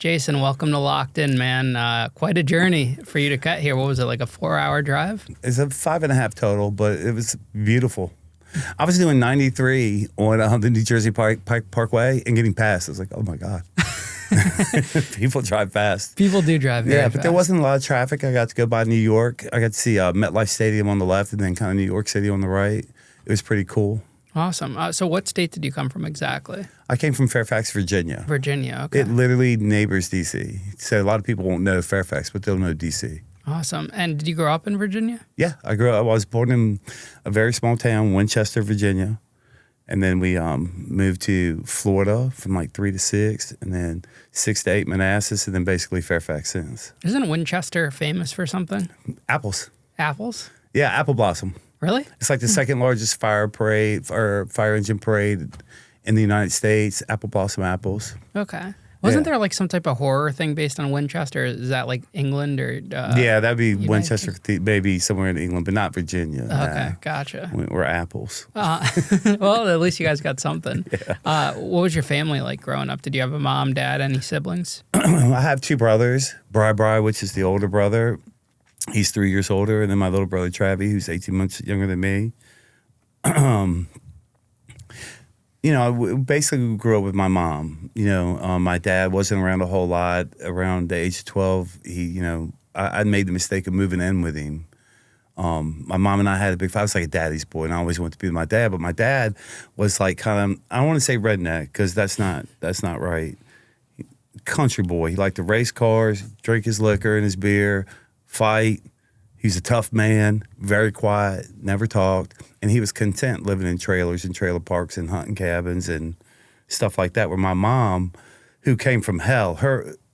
Jason, welcome to Locked In, man. Quite a journey for you to cut here. What was it, like a 4-hour drive? It's a 5.5 total, but it was beautiful. I was doing 93 on the New Jersey Parkway and getting past. I was like, oh my God. People drive fast. People do drive very fast. But there wasn't a lot of traffic. I got to go by New York. I got to see MetLife Stadium on the left and then kind of New York City on the right. It was pretty cool. Awesome. So what state did you come from exactly? I came from Fairfax, Virginia. Virginia, okay. It literally neighbors D.C. So a lot of people won't know Fairfax, but they'll know D.C. Awesome. And did you grow up in Virginia? Yeah, I was born in a very small town, Winchester, Virginia. And then we moved to Florida from like 3 to 6, and then 6 to 8 Manassas, and then basically Fairfax since. Isn't Winchester famous for something? Apples. Apples? Yeah, apple blossom. Really? It's like the second largest fire engine parade in the United States. Apple blossom apples. Okay. Wasn't there like some type of horror thing based on Winchester? Is that like England or? Yeah, that'd be Winchester, maybe somewhere in England, but not Virginia. Okay, gotcha. We're apples. Well, at least you guys got something. Yeah. What was your family like growing up? Did you have a mom, dad, any siblings? I have 2 brothers. Bri, which is the older brother. He's 3 years older, and then my little brother Travi, who's 18 months younger than me. I basically grew up with my mom. My dad wasn't around a whole lot. Around the age of 12, I made the mistake of moving in with him. My mom and I had a big fight. I was like a daddy's boy, and I always wanted to be with my dad. But my dad was like kind of, I don't want to say redneck because that's not right. Country boy. He liked to race cars, drink his liquor and his beer, fight. He's a tough man, very quiet, never talked. And he was content living in trailers and trailer parks and hunting cabins and stuff like that. Where my mom, who came from hell,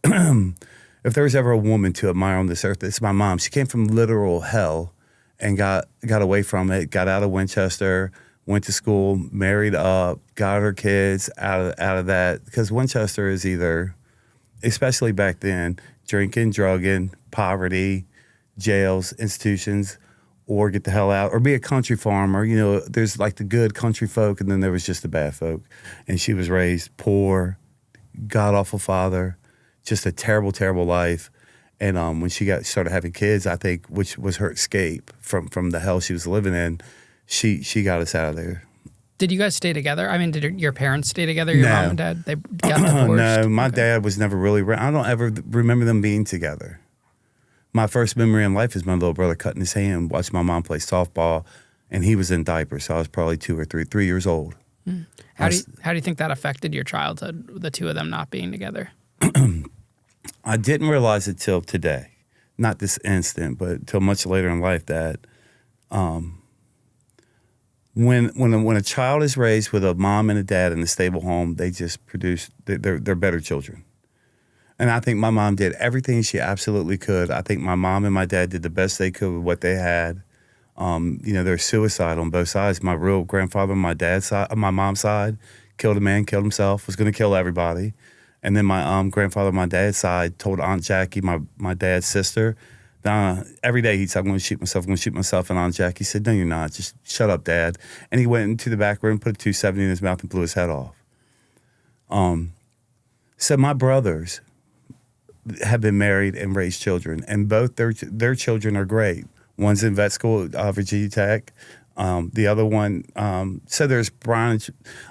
if there was ever a woman to admire on this earth, it's my mom. She came from literal hell and got away from it, got out of Winchester, went to school, married up, got her kids out of that. Because Winchester is either, especially back then, drinking, drugging, poverty, jails, institutions, or get the hell out, or be a country farmer. There's like the good country folk, and then there was just the bad folk. And she was raised poor, god-awful father, just a terrible, terrible life. And when she started having kids, I think, which was her escape from the hell she was living in, she got us out of there. Did you guys stay together? I mean, did your parents stay together, your mom and dad? They got divorced? No, my dad was never really around. I don't ever remember them being together. My first memory in life is my little brother cutting his hand, watching my mom play softball, and he was in diapers, so I was probably 2 or 3 years old. How do you think that affected your childhood, the two of them not being together? I didn't realize it till today, not this instant, but till much later in life that when a child is raised with a mom and a dad in a stable home, they just produce they're better children. And I think my mom did everything she absolutely could. I think my mom and my dad did the best they could with what they had. There's suicide on both sides. My real grandfather on my mom's side, killed a man, killed himself, was going to kill everybody. And then my grandfather on my dad's side told Aunt Jackie, my dad's sister, every day he'd say, I'm going to shoot myself. And Aunt Jackie said, no, you're not. Just shut up, Dad. And he went into the back room, put a .270 in his mouth, and blew his head off. So my brothers have been married and raised children, and both their children are great. One's in vet school at Virginia Tech. The other one, so there's Brian.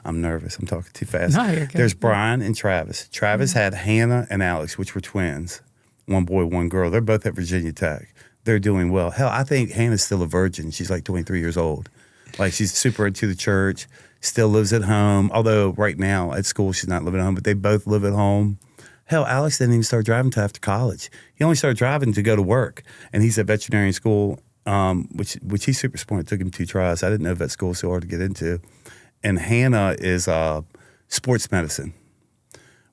I'm nervous. I'm talking too fast. No, you're good. There's Brian and Travis. Travis had Hannah and Alex, which were twins. One boy, one girl. They're both at Virginia Tech. They're doing well. Hell, I think Hannah's still a virgin. She's like 23 years old. Like, she's super into the church, still lives at home. Although right now at school she's not living at home, but they both live at home. Hell, Alex didn't even start driving until after college. He only started driving to go to work, and he's at veterinary school, which he's super smart. It took him 2 tries. I didn't know vet school was so hard to get into. And Hannah is sports medicine.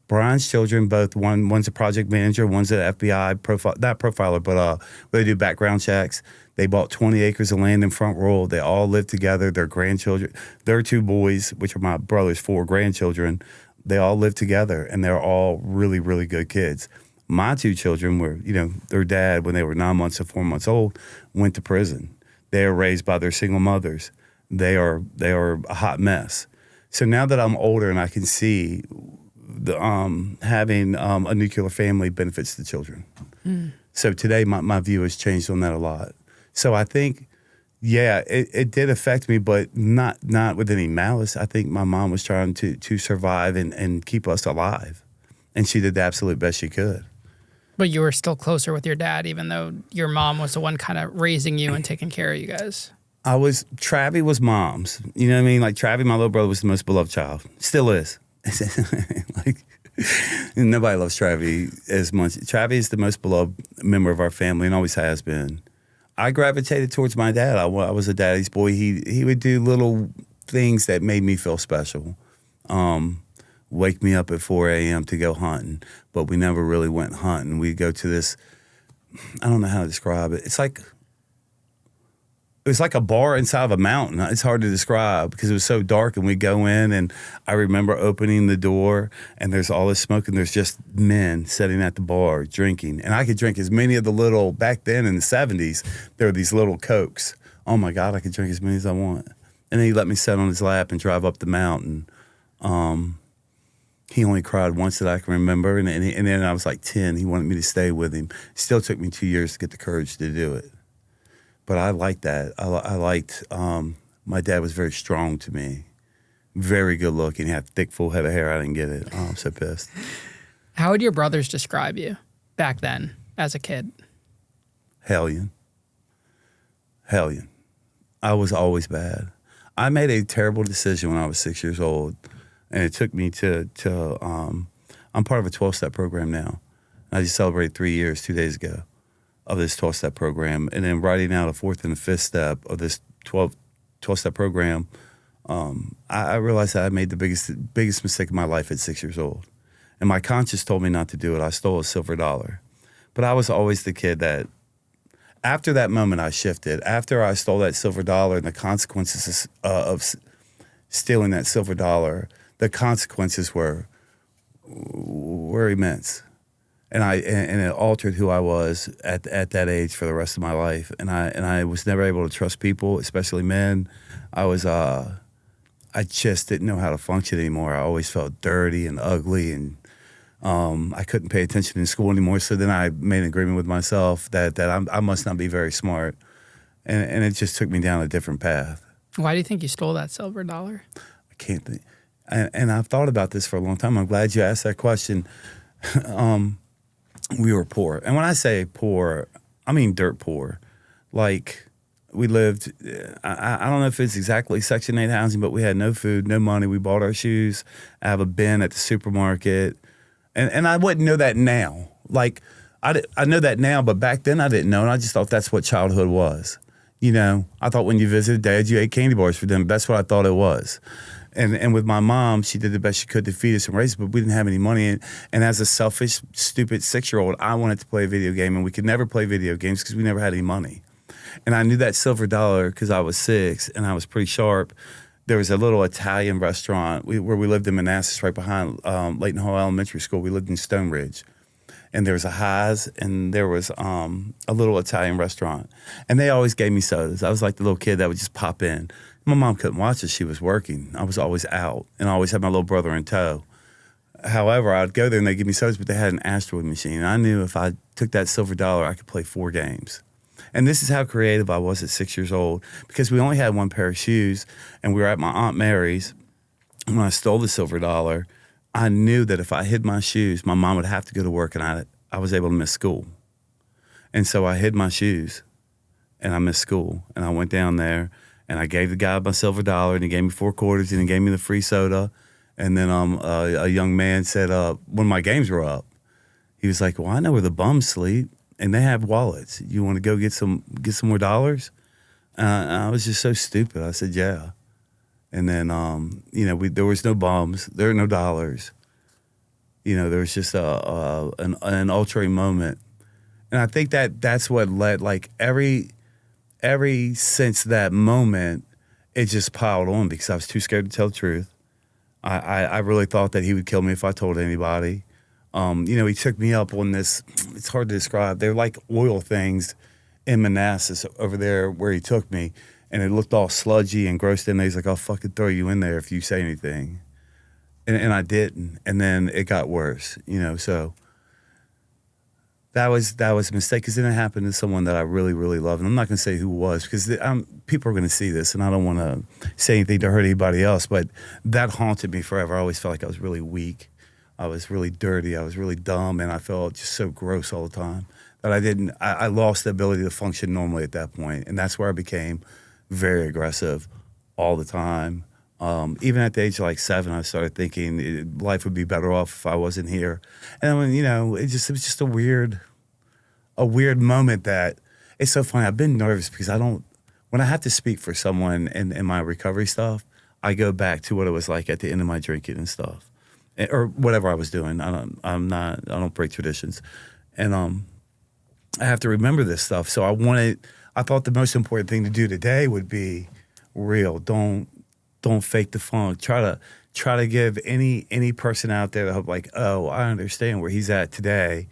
Brian's children, both one's a project manager, one's an FBI not profiler, but they do background checks. They bought 20 acres of land in Front Royal. They all live together. Their grandchildren, their 2 boys, which are my brother's 4 grandchildren, they all live together, and they're all really, really good kids. My 2 children were, their dad, when they were 9 months and 4 months old, went to prison. They are raised by their single mothers. They are a hot mess. So now that I'm older and I can see having a nuclear family benefits the children. So today my view has changed on that a lot. So I think, yeah, it did affect me, but not with any malice. I think my mom was trying to survive and keep us alive. And she did the absolute best she could. But you were still closer with your dad, even though your mom was the one kind of raising you and taking care of you guys. Travie was mom's. You know what I mean? Like, Travie, my little brother, was the most beloved child. Still is. Like, nobody loves Travie as much. Travie is the most beloved member of our family and always has been. I gravitated towards my dad. I was a daddy's boy. He would do little things that made me feel special. Wake me up at 4 a.m. to go hunting, but we never really went hunting. We'd go to this, I don't know how to describe it. It was like a bar inside of a mountain. It's hard to describe because it was so dark, and we'd go in, and I remember opening the door, and there's all this smoke, and there's just men sitting at the bar drinking. And I could drink as many of the little, back then in the 70s, there were these little Cokes. Oh my God, I could drink as many as I want. And then he let me sit on his lap and drive up the mountain. He only cried once that I can remember, and then I was like 10. He wanted me to stay with him. It still took me 2 years to get the courage to do it. But I liked that. I liked, my dad was very strong to me. Very good looking. He had a thick, full head of hair. I didn't get it. Oh, I'm so pissed. How would your brothers describe you back then as a kid? Hellion. I was always bad. I made a terrible decision when I was 6 years old, and it took me to I'm part of a 12-step program now. I just celebrated 3 years 2 days ago of this 12-step program. And then writing out a fourth and a fifth step of this 12-step program, I realized that I made the biggest mistake of my life at 6 years old. And my conscience told me not to do it. I stole a silver dollar. But I was always the kid that, after that moment, I shifted. After I stole that silver dollar and the consequences of stealing that silver dollar, the consequences were immense. And it altered who I was at that age for the rest of my life. And I was never able to trust people, especially men. I just didn't know how to function anymore. I always felt dirty and ugly, and I couldn't pay attention in school anymore. So then I made an agreement with myself that I must not be very smart, and it just took me down a different path. Why do you think you stole that silver dollar? I can't think. And I've thought about this for a long time. I'm glad you asked that question. We were poor. And when I say poor, I mean dirt poor. Like, we lived, I don't know if it's exactly Section 8 housing, but we had no food, no money. We bought our shoes. I have a bin at the supermarket. And I wouldn't know that now. Like, I know that now, but back then I didn't know. And I just thought that's what childhood was. You know, I thought when you visited Dad, you ate candy bars for dinner. That's what I thought it was. And with my mom, she did the best she could to feed us and raise us, but we didn't have any money. And as a selfish, stupid 6-year-old, I wanted to play a video game, and we could never play video games because we never had any money. And I knew that silver dollar because I was 6 and I was pretty sharp. There was a little Italian restaurant where we lived in Manassas, right behind Layton Hall Elementary School. We lived in Stone Ridge. And there was a Highs, and there was a little Italian restaurant. And they always gave me sodas. I was like the little kid that would just pop in. My mom couldn't watch us. She was working. I was always out, and I always had my little brother in tow. However, I'd go there, and they'd give me sodas, but they had an asteroid machine. And I knew if I took that silver dollar, I could play 4 games. And this is how creative I was at 6 years old, because we only had one pair of shoes, and we were at my Aunt Mary's. And when I stole the silver dollar, I knew that if I hid my shoes, my mom would have to go to work, and I was able to miss school. And so I hid my shoes, and I missed school. And I went down there, and I gave the guy my silver dollar, and he gave me 4 quarters, and he gave me the free soda. And then a young man said, when my games were up, he was like, "Well, I know where the bums sleep, and they have wallets. You want to go get some more dollars?" I was just so stupid. I said, "Yeah." And then, there was no bums. There were no dollars. You know, there was just an ulterior moment. And I think that's what led, like, every since that moment, it just piled on because I was too scared to tell the truth. I really thought that he would kill me if I told anybody. He took me up on this, it's hard to describe. They're like oil things in Manassas over there where he took me. And it looked all sludgy and gross in there. He's like, "I'll fucking throw you in there if you say anything." and I didn't, and then it got worse, so that was a mistake, because then it happened to someone that I really, really love, and I'm not going to say who it was, because people are going to see this, and I don't want to say anything to hurt anybody else, but that haunted me forever. I always felt like I was really weak. I was really dirty. I was really dumb, and I felt just so gross all the time that I lost the ability to function normally at that point, and that's where I became very aggressive all the time. Even at the age of like 7, I started thinking life would be better off if I wasn't here. And when, it was just a weird moment that it's so funny. I've been nervous because when I have to speak for someone in my recovery stuff, I go back to what it was like at the end of my drinking and stuff, or whatever I was doing. I don't break traditions. And, I have to remember this stuff. So I thought the most important thing to do today would be real. Don't fake the funk. Try to give any person out there the hope, like, oh, I understand where he's at today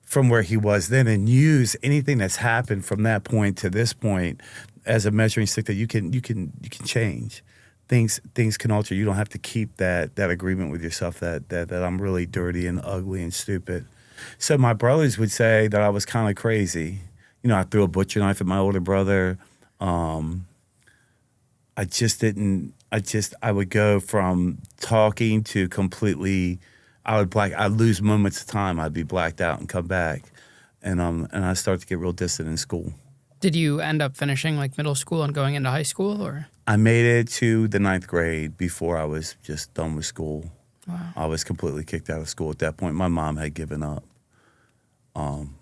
from where he was then, and use anything that's happened from that point to this point as a measuring stick that you can change. Things can alter. You don't have to keep that agreement with yourself that I'm really dirty and ugly and stupid. So my brothers would say that I was kind of crazy. I threw a butcher knife at my older brother. I would go from talking to completely, I'd lose moments of time. I'd be blacked out and come back. And I started to get real distant in school. Did you end up finishing like middle school and going into high school, or? I made it to the 9th grade before I was just done with school. Wow. I was completely kicked out of school at that point. My mom had given up. I'm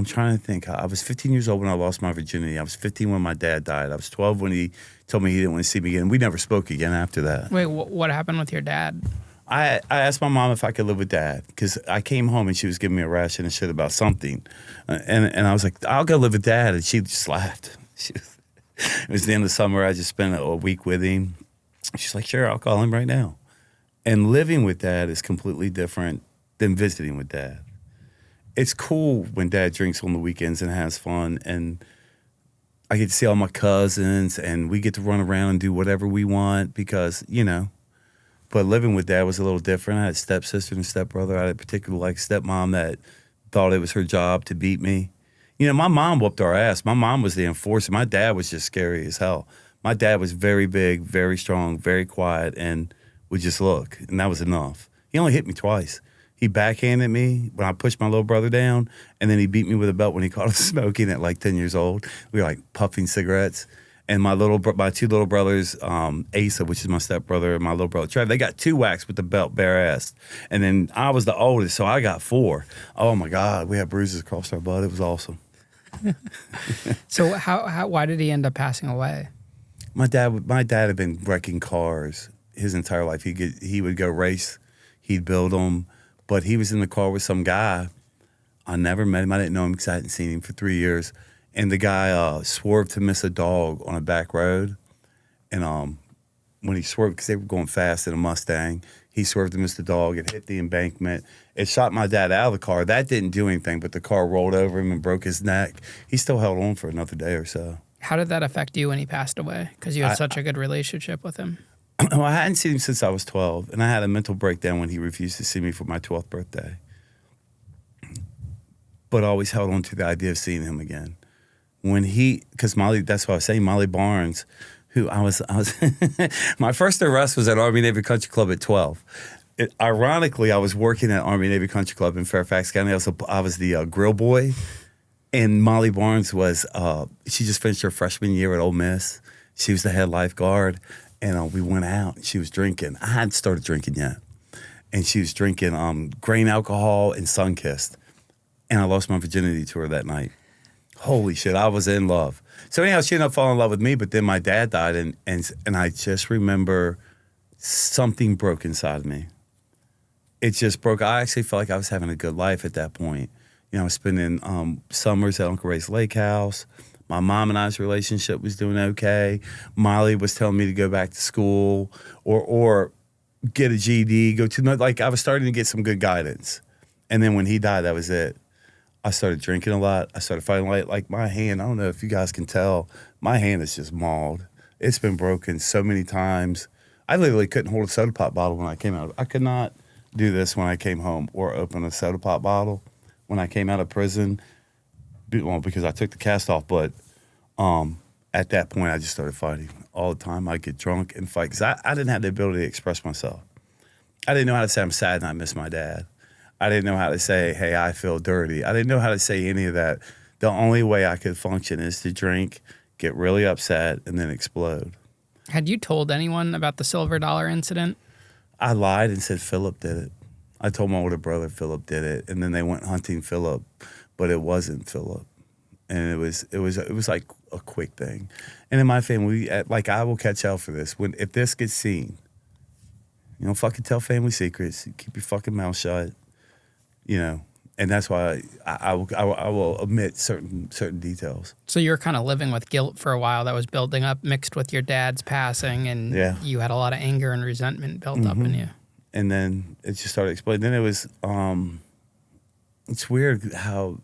trying to think. I was 15 years old when I lost my virginity. I was 15 when my dad died. I was 12 when he told me he didn't want to see me again. We never spoke again after that. Wait, what happened with your dad? I asked my mom if I could live with Dad, because I came home and she was giving me a ration and shit about something. And I was like, I'll go live with Dad. And she just laughed. It was the end of summer. I just spent a week with him. She's like, sure, I'll call him right now. And living with Dad is completely different than visiting with Dad. It's cool when Dad drinks on the weekends and has fun, and I get to see all my cousins, and we get to run around and do whatever we want because, But living with Dad was a little different. I had a stepsister and a stepbrother. I had a particular stepmom that thought it was her job to beat me. My mom whooped our ass. My mom was the enforcer. My dad was just scary as hell. My dad was very big, very strong, very quiet, and would just look, and that was enough. He only hit me twice. He backhanded me when I pushed my little brother down, and then he beat me with a belt when he caught us smoking at like 10 years old. We were puffing cigarettes. And my two little brothers, Asa, which is my stepbrother, and my little brother Trev, they got 2 whacks with the belt bare-assed. And then I was the oldest, so I got 4. Oh my God, we had bruises across our butt. It was awesome. So why did he end up passing away? My dad had been wrecking cars his entire life. He would go race, he'd build them, but he was in the car with some guy. I never met him. I didn't know him because I hadn't seen him for 3 years. And the guy swerved to miss a dog on a back road. And when he swerved, because they were going fast in a Mustang, he swerved to miss the dog. It hit the embankment. It shot my dad out of the car. That didn't do anything, but the car rolled over him and broke his neck. He still held on for another day or so. How did that affect you when he passed away? Because you had such a good relationship with him. Well, I hadn't seen him since I was 12, and I had a mental breakdown when he refused to see me for my 12th birthday. But I always held on to the idea of seeing him again. Because Molly, that's what I was saying, Molly Barnes, who I was my first arrest was at Army Navy Country Club at 12. Ironically, I was working at Army Navy Country Club in Fairfax County. I was the grill boy, and Molly Barnes was, she just finished her freshman year at Ole Miss. She was the head lifeguard, and we went out, and she was drinking. I hadn't started drinking yet, and she was drinking grain alcohol and Sunkist, and I lost my virginity to her that night. Holy shit, I was in love. So anyhow, she ended up falling in love with me, but then my dad died, and I just remember something broke inside of me. It just broke. I actually felt like I was having a good life at that point. I was spending summers at Uncle Ray's lake house. My mom and I's relationship was doing okay. Molly was telling me to go back to school or get a GED, I was starting to get some good guidance. And then when he died, that was it. I started drinking a lot. I started fighting like my hand. I don't know if you guys can tell. My hand is just mauled. It's been broken so many times. I literally couldn't hold a soda pop bottle when I came out. I could not do this when I came home or open a soda pop bottle when I came out of prison. Well, because I took the cast off, but at that point, I just started fighting all the time. I'd get drunk and fight because I didn't have the ability to express myself. I didn't know how to say I'm sad and I miss my dad. I didn't know how to say, hey, I feel dirty. I didn't know how to say any of that. The only way I could function is to drink, get really upset, and then explode. Had you told anyone about the silver dollar incident? I lied and said Philip did it. I told my older brother Philip did it, and then they went hunting Philip, but it wasn't Philip. And it was like a quick thing. And in my family, I will catch hell for this. If this gets seen, you know, fucking tell family secrets. Keep your fucking mouth shut. You know, and that's why I will omit certain details. So you were kind of living with guilt for a while that was building up, mixed with your dad's passing, and you had a lot of anger and resentment built up in you. And then it just started exploding. Then it was, it's weird how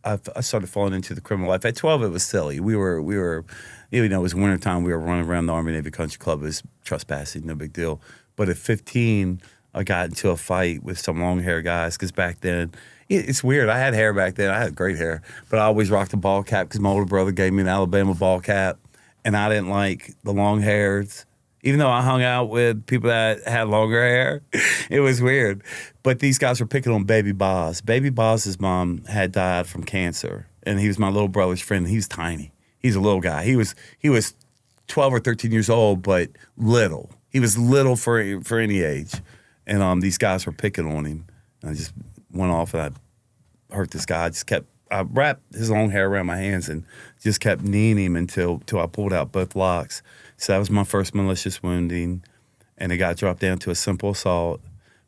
I started falling into the criminal life. At 12, it was silly. We were, you know, it was wintertime. We were running around the Army Navy Country Club. It was trespassing, no big deal. But at 15, I got into a fight with some long hair guys because back then, it's weird. I had hair back then. I had great hair, but I always rocked a ball cap because my older brother gave me an Alabama ball cap, and I didn't like the long hairs. Even though I hung out with people that had longer hair, it was weird. But these guys were picking on Baby Boz. Baby Boz's mom had died from cancer, and he was my little brother's friend. He was tiny. He's a little guy. He was 12 or 13 years old, but little. He was little for any age. And these guys were picking on him. And I just went off and I hurt this guy. I wrapped his long hair around my hands and just kept kneeing him until I pulled out both locks. So that was my first malicious wounding. And it got dropped down to a simple assault.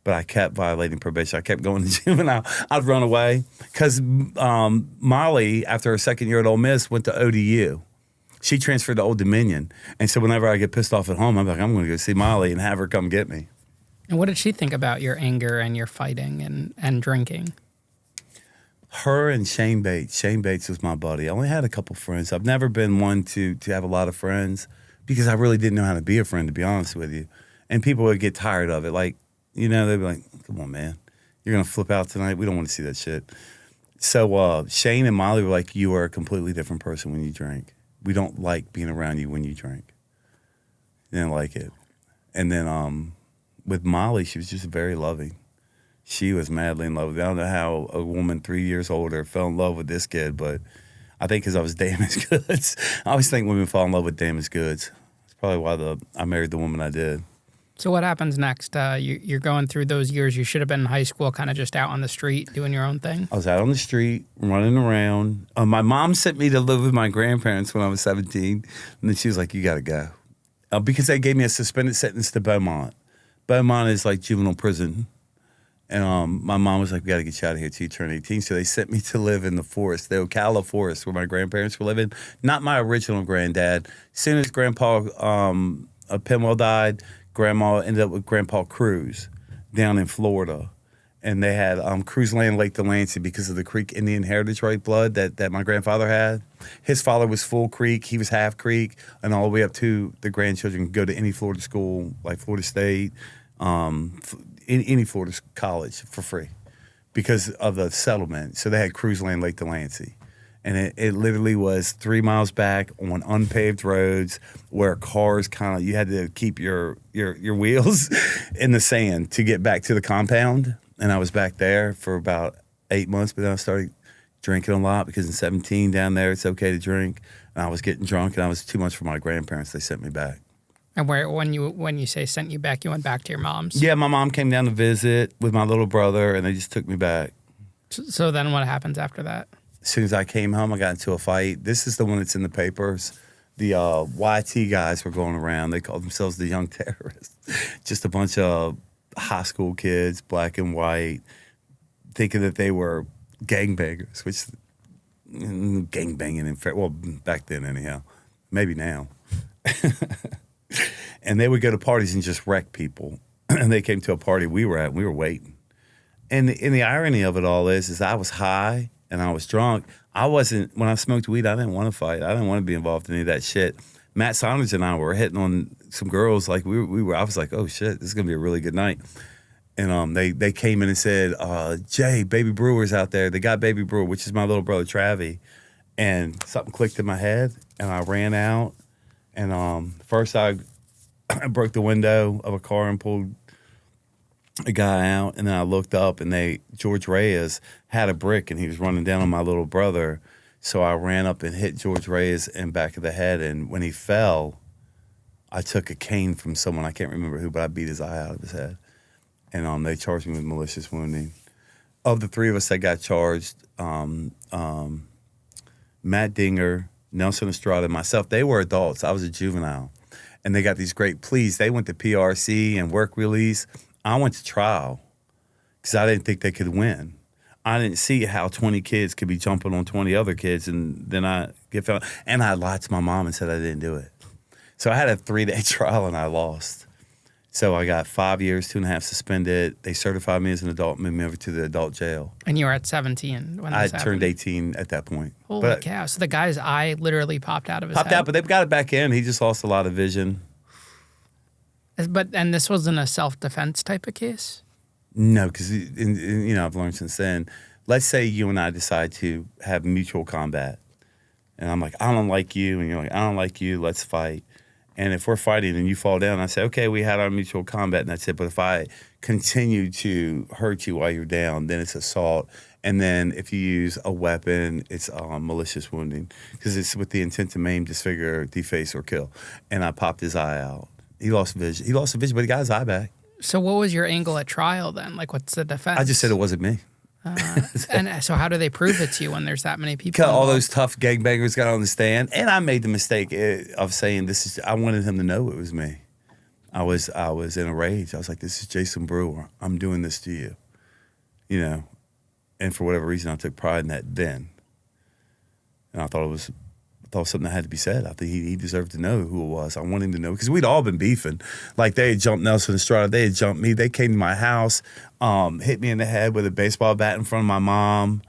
But I kept violating probation. I kept going to juvenile. I'd run away. Because Molly, after her second year at Ole Miss, went to ODU. She transferred to Old Dominion. And so whenever I get pissed off at home, I'm like, I'm going to go see Molly and have her come get me. And what did she think about your anger and your fighting and drinking? Her and Shane Bates. Shane Bates was my buddy. I only had a couple friends. I've never been one to have a lot of friends because I really didn't know how to be a friend, to be honest with you. And people would get tired of it. Like, you know, they'd be like, come on, man. You're going to flip out tonight? We don't want to see that shit. So Shane and Molly were like, you are a completely different person when you drink. We don't like being around you when you drink. They didn't like it. And then with Molly, she was just very loving. She was madly in love with me. I don't know how a woman 3 years older fell in love with this kid, but I think because I was damaged goods. I always think women fall in love with damaged goods. It's probably why I married the woman I did. So what happens next? You're going through those years. You should have been in high school, kind of just out on the street doing your own thing. I was out on the street, running around. My mom sent me to live with my grandparents when I was 17, and then she was like, you got to go. Because they gave me a suspended sentence to Beaumont. Beaumont is like juvenile prison. And my mom was like, we got to get you out of here till you turn 18. So they sent me to live in the forest, the Ocala forest, where my grandparents were living. Not my original granddad. As soon as Grandpa Penwell died, Grandma ended up with Grandpa Cruz down in Florida. And they had Cruz Land Lake Delancey because of the Creek Indian heritage right blood that my grandfather had. His father was full Creek, he was half Creek, and all the way up to the grandchildren could go to any Florida school, like Florida State, any Florida college for free because of the settlement. So they had Cruz Land Lake Delancey. And it literally was 3 miles back on unpaved roads where cars you had to keep your wheels in the sand to get back to the compound. And I was back there for about 8 months, but then I started drinking a lot because in 17 down there it's okay to drink. And I was getting drunk and I was too much for my grandparents. They sent me back. And when you say sent you back, you went back to your mom's? Yeah, my mom came down to visit with my little brother and they just took me back. So then what happens after that? As soon as I came home, I got into a fight. This is the one that's in the papers. The YT guys were going around. They called themselves the Young Terrorists. Just a bunch of high school kids, black and white, thinking that they were gangbangers, which gangbanging well, back then anyhow. Maybe now. And they would go to parties and just wreck people. And they came to a party we were at, and we were waiting. And the irony of it all is I was high and I was drunk. When I smoked weed, I didn't want to fight. I didn't want to be involved in any of that shit. Matt Saunders and I were hitting on some girls. Like we were. I was like, oh shit, this is gonna be a really good night. And they came in and said, Jay, Baby Brewer's out there. They got Baby Brewer, which is my little brother Travie. And something clicked in my head, and I ran out. And first I broke the window of a car and pulled a guy out. And then I looked up, and George Reyes had a brick, and he was running down on my little brother. So I ran up and hit George Reyes in the back of the head. And when he fell, I took a cane from someone. I can't remember who, but I beat his eye out of his head. And they charged me with malicious wounding. Of the three of us that got charged, Matt Dinger, Nelson Estrada, and myself, they were adults. I was a juvenile. And they got these great pleas. They went to PRC and work release. I went to trial because I didn't think they could win. I didn't see how 20 kids could be jumping on 20 other kids, and then I get found. And I lied to my mom and said I didn't do it. So I had a 3-day trial, and I lost. So I got 5 years, 2.5 suspended. They certified me as an adult, moved me over to the adult jail. And you were at 17 when this happened? I turned 18 at that point. Holy cow. So the guy's eye literally popped out of his head? Popped out, but they've got it back in. He just lost a lot of vision. And this wasn't a self-defense type of case? No, because, I've learned since then. Let's say you and I decide to have mutual combat. And I'm like, I don't like you. And you're like, I don't like you. Let's fight. And if we're fighting and you fall down, I say, okay, we had our mutual combat and that's it. But if I continue to hurt you while you're down, then it's assault. And then if you use a weapon, it's malicious wounding because it's with the intent to maim, disfigure, deface, or kill. And I popped his eye out. He lost vision. He lost the vision, but he got his eye back. So what was your angle at trial then? Like, what's the defense? I just said it wasn't me. And so how do they prove it to you when there's that many people all those tough gangbangers got on the stand, and I made the mistake of saying I wanted him to know it was me. I was in a rage. I was like, this is Jason Brewer. I'm doing this to you. And for whatever reason, I took pride in that then. And I thought it was something that had to be said. I think he deserved to know who it was. I wanted him to know because we'd all been beefing. Like they had jumped Nelson Estrada, they had jumped me. They came to my house, hit me in the head with a baseball bat in front of my mom.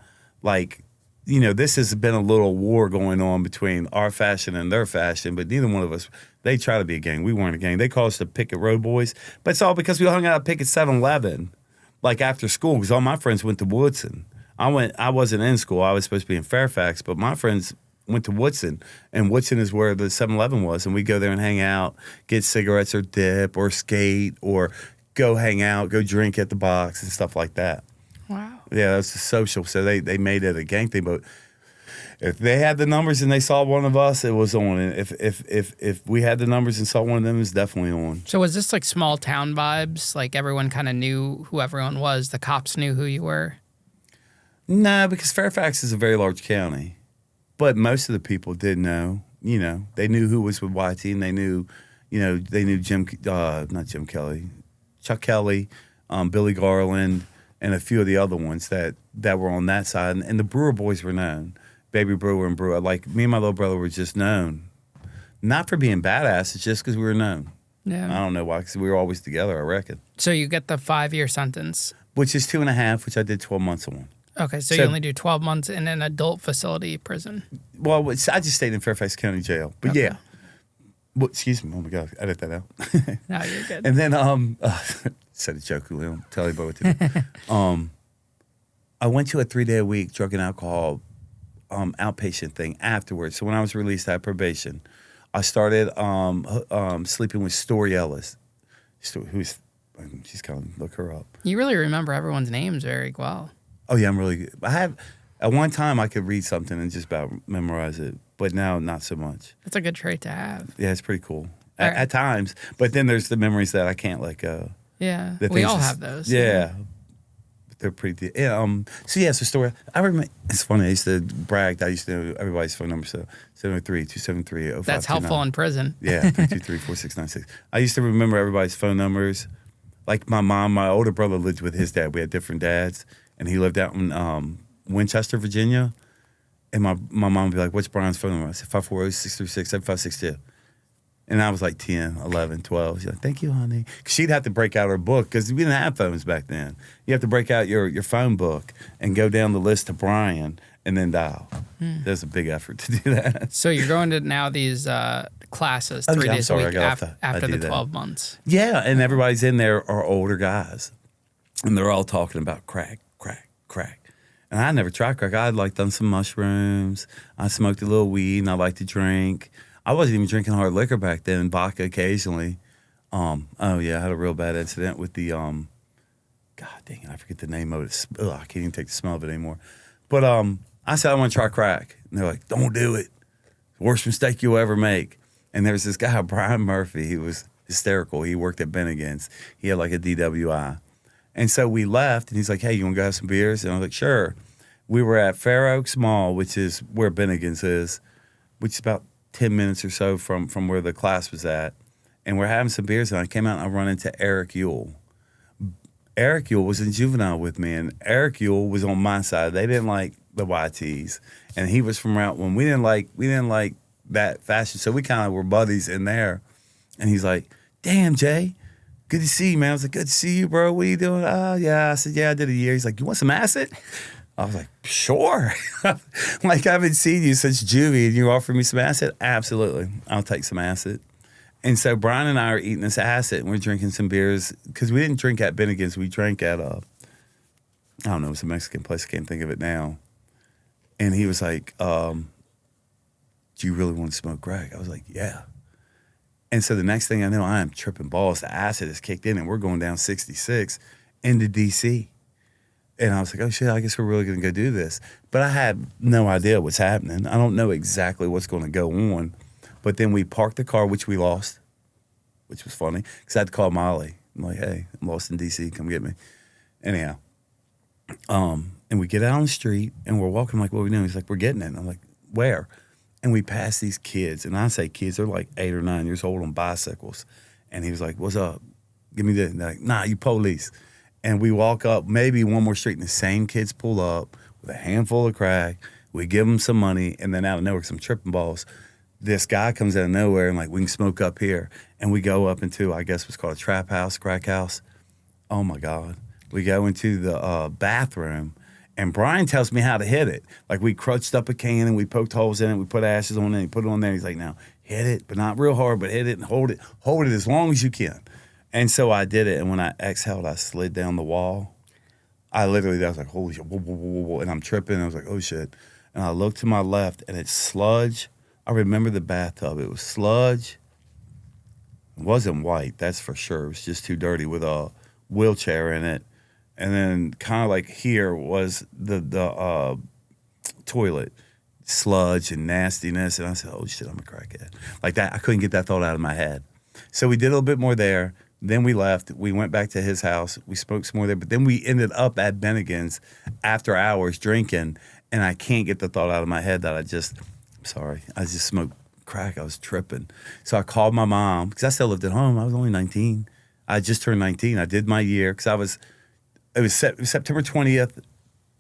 Like, this has been a little war going on between our fashion and their fashion, but neither one of us, they try to be a gang. We weren't a gang. They called us the Picket Road Boys, but it's all because we hung out at Picket 7-Eleven, like after school, because all my friends went to Woodson. I wasn't in school. I was supposed to be in Fairfax, but my friends went to Woodson, and Woodson is where the 7-Eleven was, and we go there and hang out, get cigarettes or dip or skate or go hang out, go drink at the box and stuff like that. Wow. Yeah, that's social. So they made it a gang thing, but if they had the numbers and they saw one of us, it was on. And if we had the numbers and saw one of them, it was definitely on. So was this like small town vibes? Like everyone kind of knew who everyone was? The cops knew who you were? No, because Fairfax is a very large county. But most of the people did know, they knew who was with YT, and they knew, they knew not Jim Kelly, Chuck Kelly, Billy Garland, and a few of the other ones that were on that side. And the Brewer boys were known, Baby Brewer and Brewer. Like me and my little brother were just known, not for being badasses, just because we were known. Yeah. I don't know why, because we were always together, I reckon. So you get the 5-year sentence. Which is 2.5, which I did 12 months on. Okay, so you only do 12 months in an adult facility prison. Well, I just stayed in Fairfax County Jail. But okay. Yeah. Well, excuse me. Oh, my God. Edit that out. No, you're good. And then, said it jokingly. I'll tell you about what to do. I went to a 3-day-a-week drug and alcohol outpatient thing afterwards. So when I was released, I had probation. I started sleeping with Story Ellis, she's kind of, look her up. You really remember everyone's names very well. Oh, yeah, I'm really good. At one time, I could read something and just about memorize it, but now not so much. That's a good trait to have. Yeah, it's pretty cool at times. But then there's the memories that I can't let go. Yeah, we all have those. Yeah. They're pretty deep. Yeah, so Story. I remember, it's funny, I used to brag that I used to know everybody's phone number, so 703-273-0529. That's helpful in prison. Yeah, 323-4696. I used to remember everybody's phone numbers. Like my older brother lived with his dad. We had different dads. And he lived out in Winchester, Virginia. And my mom would be like, what's Brian's phone number? I said, 540-636-7562. And I was like 10, 11, 12. She's like, thank you, honey. Because she'd have to break out her book, because we didn't have phones back then. You have to break out your phone book and go down the list to Brian and then dial. There's a big effort to do that. So you're going to now these classes 3 days a week after the 12 months. Yeah, and everybody's in there are older guys, and they're all talking about crack. And I never tried crack. I'd like done some mushrooms. I smoked a little weed, and I liked to drink. I wasn't even drinking hard liquor back then, vodka occasionally. I had a real bad incident with the, God dang it, I forget the name of it. I can't even take the smell of it anymore. But I said, I want to try crack. And they're like, don't do it. Worst mistake you'll ever make. And there was this guy, Brian Murphy. He was hysterical. He worked at Bennigan's. He had like a DWI. And so we left, and he's like, hey, you want to go have some beers? And I was like, sure. We were at Fair Oaks Mall, which is where Bennigan's is, which is about 10 minutes or so from where the class was at. And we're having some beers, and I came out and I run into Eric Yule. Eric Yule was in juvenile with me, and Eric Yule was on my side. They didn't like the YTs, and he was from Route 1. We didn't like that fashion, so we kind of were buddies in there. And he's like, damn, Jay, good to see you, man. I was like, good to see you, bro. What are you doing? Oh, yeah. I said, yeah, I did a year. He's like, you want some acid? I was like, sure. Like, I haven't seen you since juvie, and you offered me some acid? Absolutely. I'll take some acid. And so Brian and I are eating this acid, and we're drinking some beers, because we didn't drink at Bennigan's. We drank at, I don't know, it was a Mexican place. I can't think of it now. And he was like, do you really want to smoke crack? I was like, yeah. And so the next thing I know, I am tripping balls. The acid has kicked in, and we're going down 66 into D.C. And I was like, oh, shit, I guess we're really going to go do this. But I had no idea what's happening. I don't know exactly what's going to go on. But then we parked the car, which we lost, which was funny, because I had to call Molly. I'm like, hey, I'm lost in D.C. Come get me. Anyhow, and we get out on the street, and we're walking. I'm like, what are we doing? He's like, we're getting it. And I'm like, where? And we pass these kids, and I say kids, they're like 8 or 9 years old on bicycles. And he was like, what's up? Give me this. And they're like, nah, you police. And we walk up maybe one more street, and the same kids pull up with a handful of crack. We give them some money, and then out of nowhere, some tripping balls. This guy comes out of nowhere and like, we can smoke up here. And we go up into, I guess what's called a trap house, crack house. Oh my God. We go into the bathroom, and Brian tells me how to hit it. Like, we crunched up a can and we poked holes in it. We put ashes on it and he put it on there. He's like, now hit it, but not real hard, but hit it and hold it as long as you can. And so I did it. And when I exhaled, I slid down the wall. I was like, holy shit, whoa, whoa, whoa, whoa. And I'm tripping. I was like, oh shit. And I looked to my left, and it's sludge. I remember the bathtub. It was sludge. It wasn't white, that's for sure. It was just too dirty with a wheelchair in it. And then kind of like here was the toilet, sludge and nastiness. And I said, oh shit, I'm a crackhead. Like that, I couldn't get that thought out of my head. So we did a little bit more there. Then we left. We went back to his house. We smoked some more there. But then we ended up at Bennigan's after hours drinking. And I can't get the thought out of my head that I just smoked crack. I was tripping. So I called my mom, because I still lived at home. I was only 19. I just turned 19. I did my year, because it was September 20th,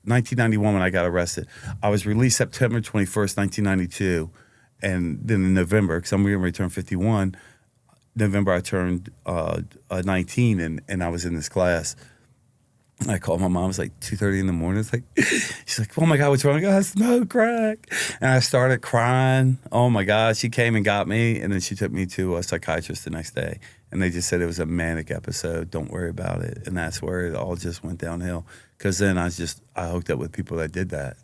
1991 when I got arrested. I was released September 21st, 1992. And then in November, because I'm going to turn 51, November I turned 19, and I was in this class. I called my mom. It was like 2:30 in the morning. It's like, she's like, oh my God, what's wrong? I go, I smoke crack. And I started crying. Oh my God. She came and got me, and then she took me to a psychiatrist the next day. And they just said it was a manic episode. Don't worry about it. And that's where it all just went downhill. Because then I hooked up with people that did that.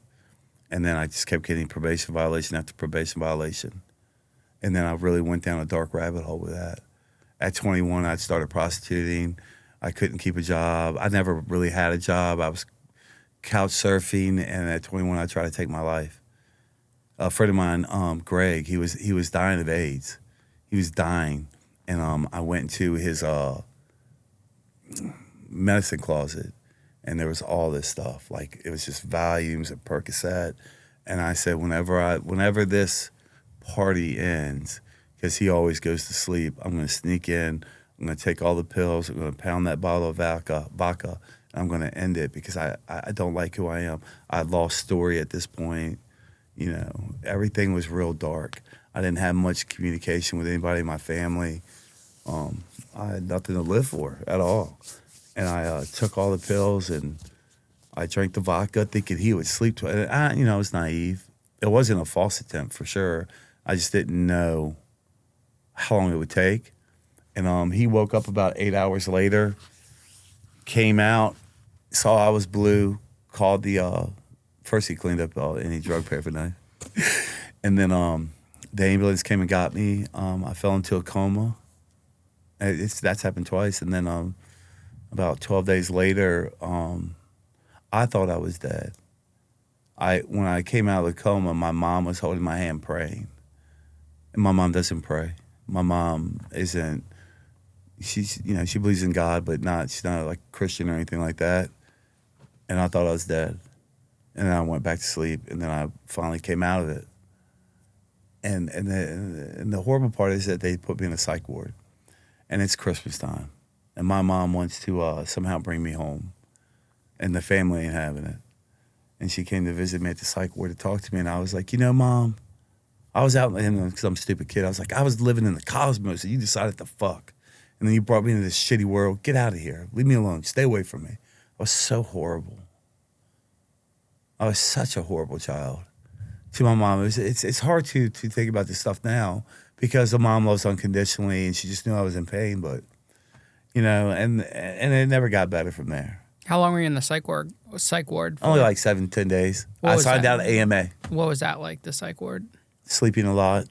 And then I just kept getting probation violation after probation violation. And then I really went down a dark rabbit hole with that. At 21, I started prostituting. I couldn't keep a job. I never really had a job. I was couch surfing, and at 21, I tried to take my life. A friend of mine, Greg, he was dying of AIDS. He was dying, and I went into his medicine closet, and there was all this stuff. Like, it was just volumes of Percocet, and I said, whenever this party ends, because he always goes to sleep, I'm going to sneak in. I'm going to take all the pills. I'm going to pound that bottle of vodka, and I'm going to end it, because I don't like who I am. I lost story at this point. You know, everything was real dark. I didn't have much communication with anybody in my family. I had nothing to live for at all. And I took all the pills, and I drank the vodka thinking he would sleep. I was naive. It wasn't a false attempt for sure. I just didn't know how long it would take. And he woke up about 8 hours later, came out, saw I was blue, called the, first he cleaned up any drug paraphernalia. And then the ambulance came and got me. I fell into a coma. That's happened twice. And then about 12 days later, I thought I was dead. When I came out of the coma, my mom was holding my hand praying. And my mom doesn't pray. My mom isn't, she believes in God, but she's not like Christian or anything like that. And I thought I was dead. And then I went back to sleep, and then I finally came out of it. And the horrible part is that they put me in a psych ward. And it's Christmas time. And my mom wants to somehow bring me home. And the family ain't having it. And she came to visit me at the psych ward to talk to me. And I was like, Mom, I was out, because I'm a stupid kid. I was like, I was living in the cosmos and you decided to fuck. And then you brought me into this shitty world. Get out of here. Leave me alone. Stay away from me. I was so horrible. I was such a horrible child. To my mom, it's hard to think about this stuff now because the mom loves unconditionally and she just knew I was in pain. But, and it never got better from there. How long were you in the psych ward for? Only like 7-10 days. I signed out of AMA. What was that like, the psych ward? Sleeping a lot.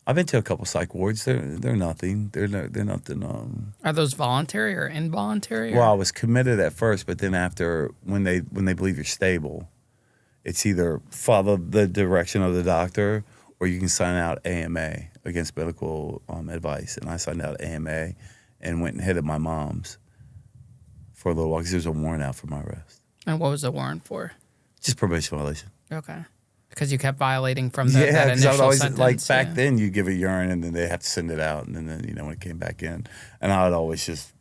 I've been to a couple psych wards. They're nothing. They're nothing. Are those voluntary or involuntary? Well, I was committed at first, but then after, when they believe you're stable, it's either follow the direction of the doctor or you can sign out AMA against medical advice. And I signed out AMA and went and hit at my mom's for a little while because there was a warrant out for my arrest. And what was the warrant for? Just probation violation. Okay. Because you kept violating from that because initial I would always, sentence. Back then, you give a urine and then they have to send it out. And then, when it came back in. And I would always just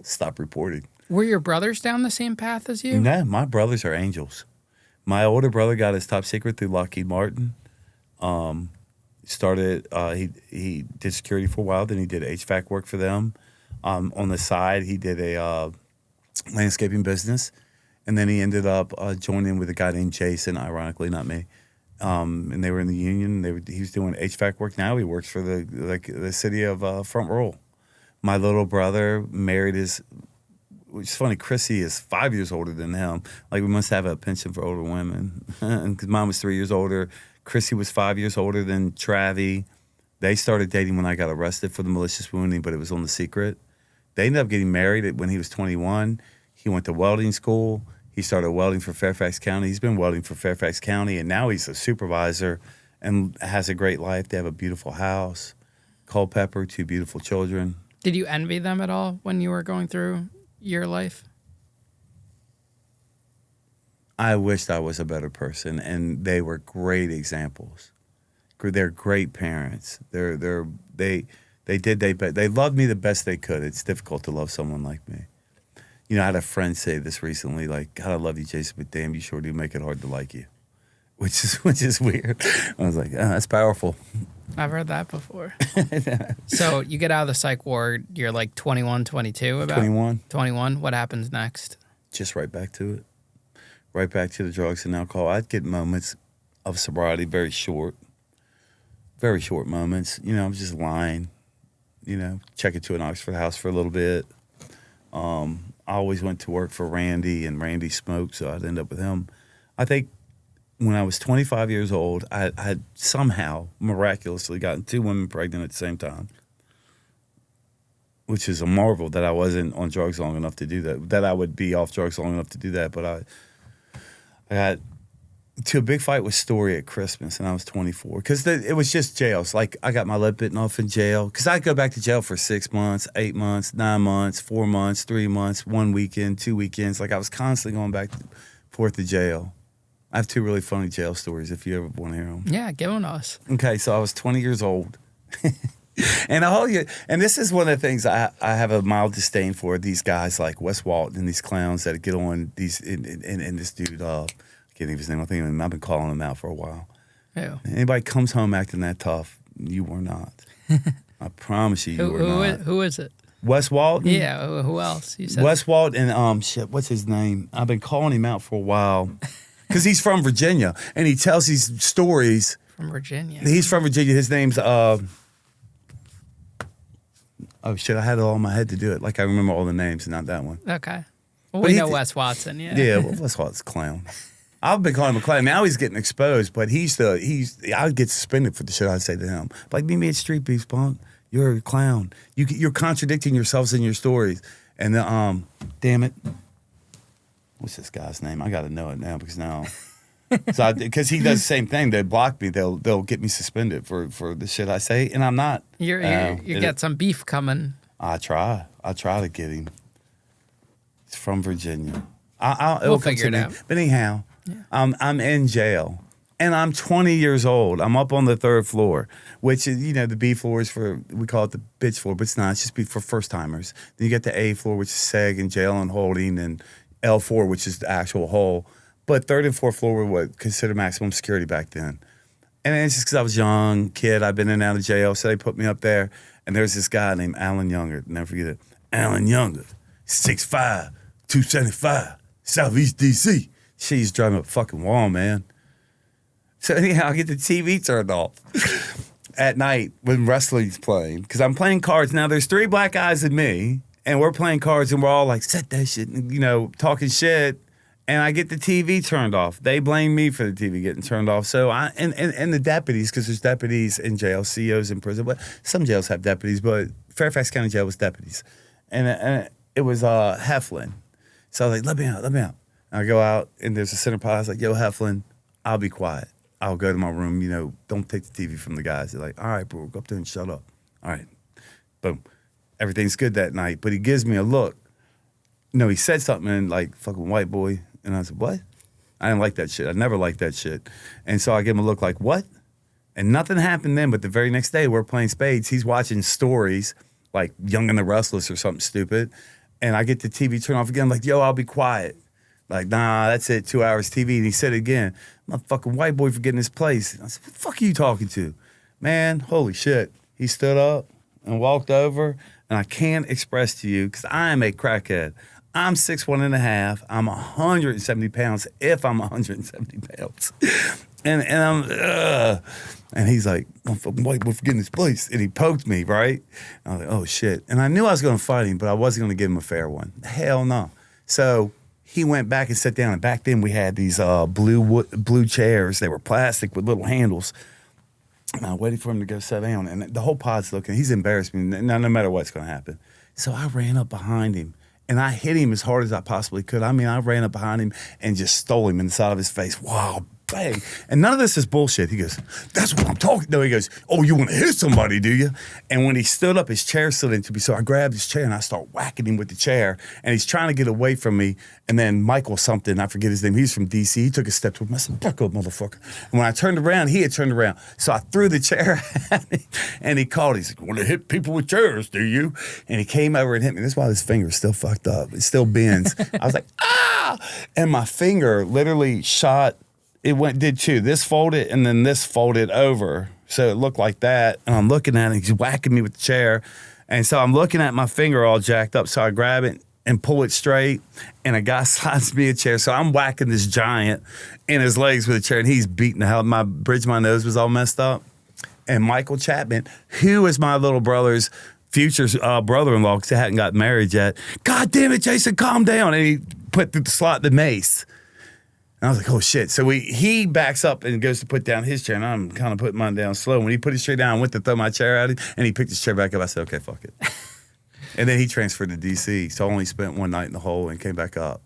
stop reporting. Were your brothers down the same path as you? No, my brothers are angels. My older brother got his top secret through Lockheed Martin. He did security for a while. Then he did HVAC work for them. On the side, he did a landscaping business. And then he ended up joining with a guy named Jason, ironically, not me. And they were in the union. He was doing HVAC work. Now he works for the city of Front Royal. My little brother married which is funny, Chrissy is 5 years older than him. Like, we must have a pension for older women. Because mine was 3 years older. Chrissy was 5 years older than Travie. They started dating when I got arrested for the malicious wounding, but it was on the secret. They ended up getting married when he was 21. He went to welding school. He started welding for Fairfax County. He's been welding for Fairfax County, and now he's a supervisor and has a great life. They have a beautiful house, Culpeper, 2 beautiful children. Did you envy them at all when you were going through your life? I wished I was a better person, and they were great examples. They're great parents. They loved me the best they could. It's difficult to love someone like me. I had a friend say this recently, like, God, I love you, Jason, but damn, you sure do make it hard to like you, which is weird. I was like, that's powerful. I've heard that before. So you get out of the psych ward, you're like 21, 22? 21. 21. What happens next? Just right back to it. Right back to the drugs and alcohol. I'd get moments of sobriety, very short moments. I was just lying, check into an Oxford house for a little bit. I always went to work for Randy, and Randy smoked, so I'd end up with him. I think when I was 25 years old, I had somehow miraculously gotten 2 women pregnant at the same time, which is a marvel that I wasn't on drugs long enough to do that I would be off drugs long enough to do that. But I got to a big fight with Story at Christmas, and I was 24. Because it was just jails. Like, I got my lip bitten off in jail. Because I'd go back to jail for 6 months, 8 months, 9 months, 4 months, 3 months, 1 weekend, 2 weekends. Like, I was constantly going back and forth to jail. I have 2 really funny jail stories if you ever want to hear them. Yeah, give them to us. Okay, so I was 20 years old. And this is one of the things I have a mild disdain for, these guys like Wes Walton and these clowns that get on these, and this dude, I can't think of his name. I've been calling him out for a while. Ew. Anybody comes home acting that tough, you were not. I promise you, you were not. Who is it? Wes Walton? Yeah, who else? You said Wes Walton and, what's his name? I've been calling him out for a while. Because he's from Virginia, and he tells these stories. From Virginia. He's from Virginia. His name's, oh shit, I had it all in my head to do it. Like I remember all the names, not that one. Okay. Well, we know Wes Watson, yeah. Yeah, well, Wes Watson's a clown. I've been calling him a clown. Now he's getting exposed, but I would get suspended for the shit I'd say to him. Like, meet me at Street Beefs, punk. You're a clown. You're contradicting yourselves in your stories. And damn it. What's this guy's name? I got to know it now because he does the same thing. They block me. They'll get me suspended for the shit I say, and I'm not. You got some beef coming. I try to get him. He's from Virginia. We'll figure it out. But anyhow, yeah. I'm in jail, and I'm 20 years old. I'm up on the 3rd floor, which is, the B floor is we call it the bitch floor, but it's not. It's just for first timers. Then you get the A floor, which is seg and jail and holding, and L4, which is the actual hole. But 3rd and 4th floor were what considered maximum security back then. And it's just because I was a young kid. I've been in and out of jail, so they put me up there. And there's this guy named Alan Younger. Never forget it. Alan Younger, 6'5", 275, Southeast D.C. She's driving up a fucking wall, man. So anyhow, I get the TV turned off at night when wrestling's playing. Because I'm playing cards. Now, there's 3 black guys and me. And we're playing cards, and we're all like, set that shit, talking shit. And I get the TV turned off. They blame me for the TV getting turned off. So and the deputies, because there's deputies in jail, COs in prison. But some jails have deputies, but Fairfax County Jail was deputies. And it was Heflin. So I was like, let me out. And I go out, and there's a center pile. I was like, yo, Heflin, I'll be quiet. I'll go to my room, don't take the TV from the guys. They're like, all right, bro, go up there and shut up. All right. Boom. Everything's good that night, but he gives me a look. He said something like, fucking white boy. And I said, what? I didn't like that shit. I never liked that shit. And so I give him a look like, what? And nothing happened then, but the very next day, we're playing spades. He's watching stories like Young and the Restless or something stupid. And I get the TV turned off again. I'm like, yo, I'll be quiet. Like, nah, that's it, 2 hours TV. And he said it again, motherfucking white boy for getting his place. And I said, what the fuck are you talking to? Man, holy shit. He stood up and walked over. And I can't express to you, because I am a crackhead. I'm 6'1.5". I'm 170 pounds, if I'm 170 pounds. And and he's like, I'm fucking white boy for getting his place. And he poked me, right? And I was like, oh shit. And I knew I was going to fight him, but I wasn't going to give him a fair one. Hell no. So he went back and sat down. And back then we had these blue chairs. They were plastic with little handles. And I waited for him to go sit down, and the whole pod's looking. He's embarrassed me, no matter what's going to happen. So I ran up behind him, and I hit him as hard as I possibly could. I mean, I ran up behind him and just stole him in the side of his face. Wow, bang. And none of this is bullshit. He goes, that's what I'm talking. No, he goes, oh, you want to hit somebody, do you? And when he stood up, his chair slid into me. So I grabbed his chair and I start whacking him with the chair. And he's trying to get away from me. And then Michael something, I forget his name. He's from D.C. He took a step toward me. I said, back up, motherfucker. And when I turned around, he had turned around. So I threw the chair at him. And he called. He's like, want to hit people with chairs, do you? And he came over and hit me. That's why his finger's still fucked up. It still bends. I was like, ah! And my finger literally shot. It did 2. This folded and then this folded over. So it looked like that. And I'm looking at it. He's whacking me with the chair. And so I'm looking at my finger all jacked up. So I grab it and pull it straight. And a guy slides me a chair. So I'm whacking this giant in his legs with a chair. And he's beating the hell. My bridge of my nose was all messed up. And Michael Chapman, who is my little brother's future brother-in-law, because they hadn't got married yet. God damn it, Jason, calm down. And he put through the slot the mace. And I was like, oh, shit. So he backs up and goes to put down his chair, and I'm kind of putting mine down slow. When he put his chair down, I went to throw my chair at him, and he picked his chair back up. I said, okay, fuck it. And then he transferred to D.C., so I only spent one night in the hole and came back up.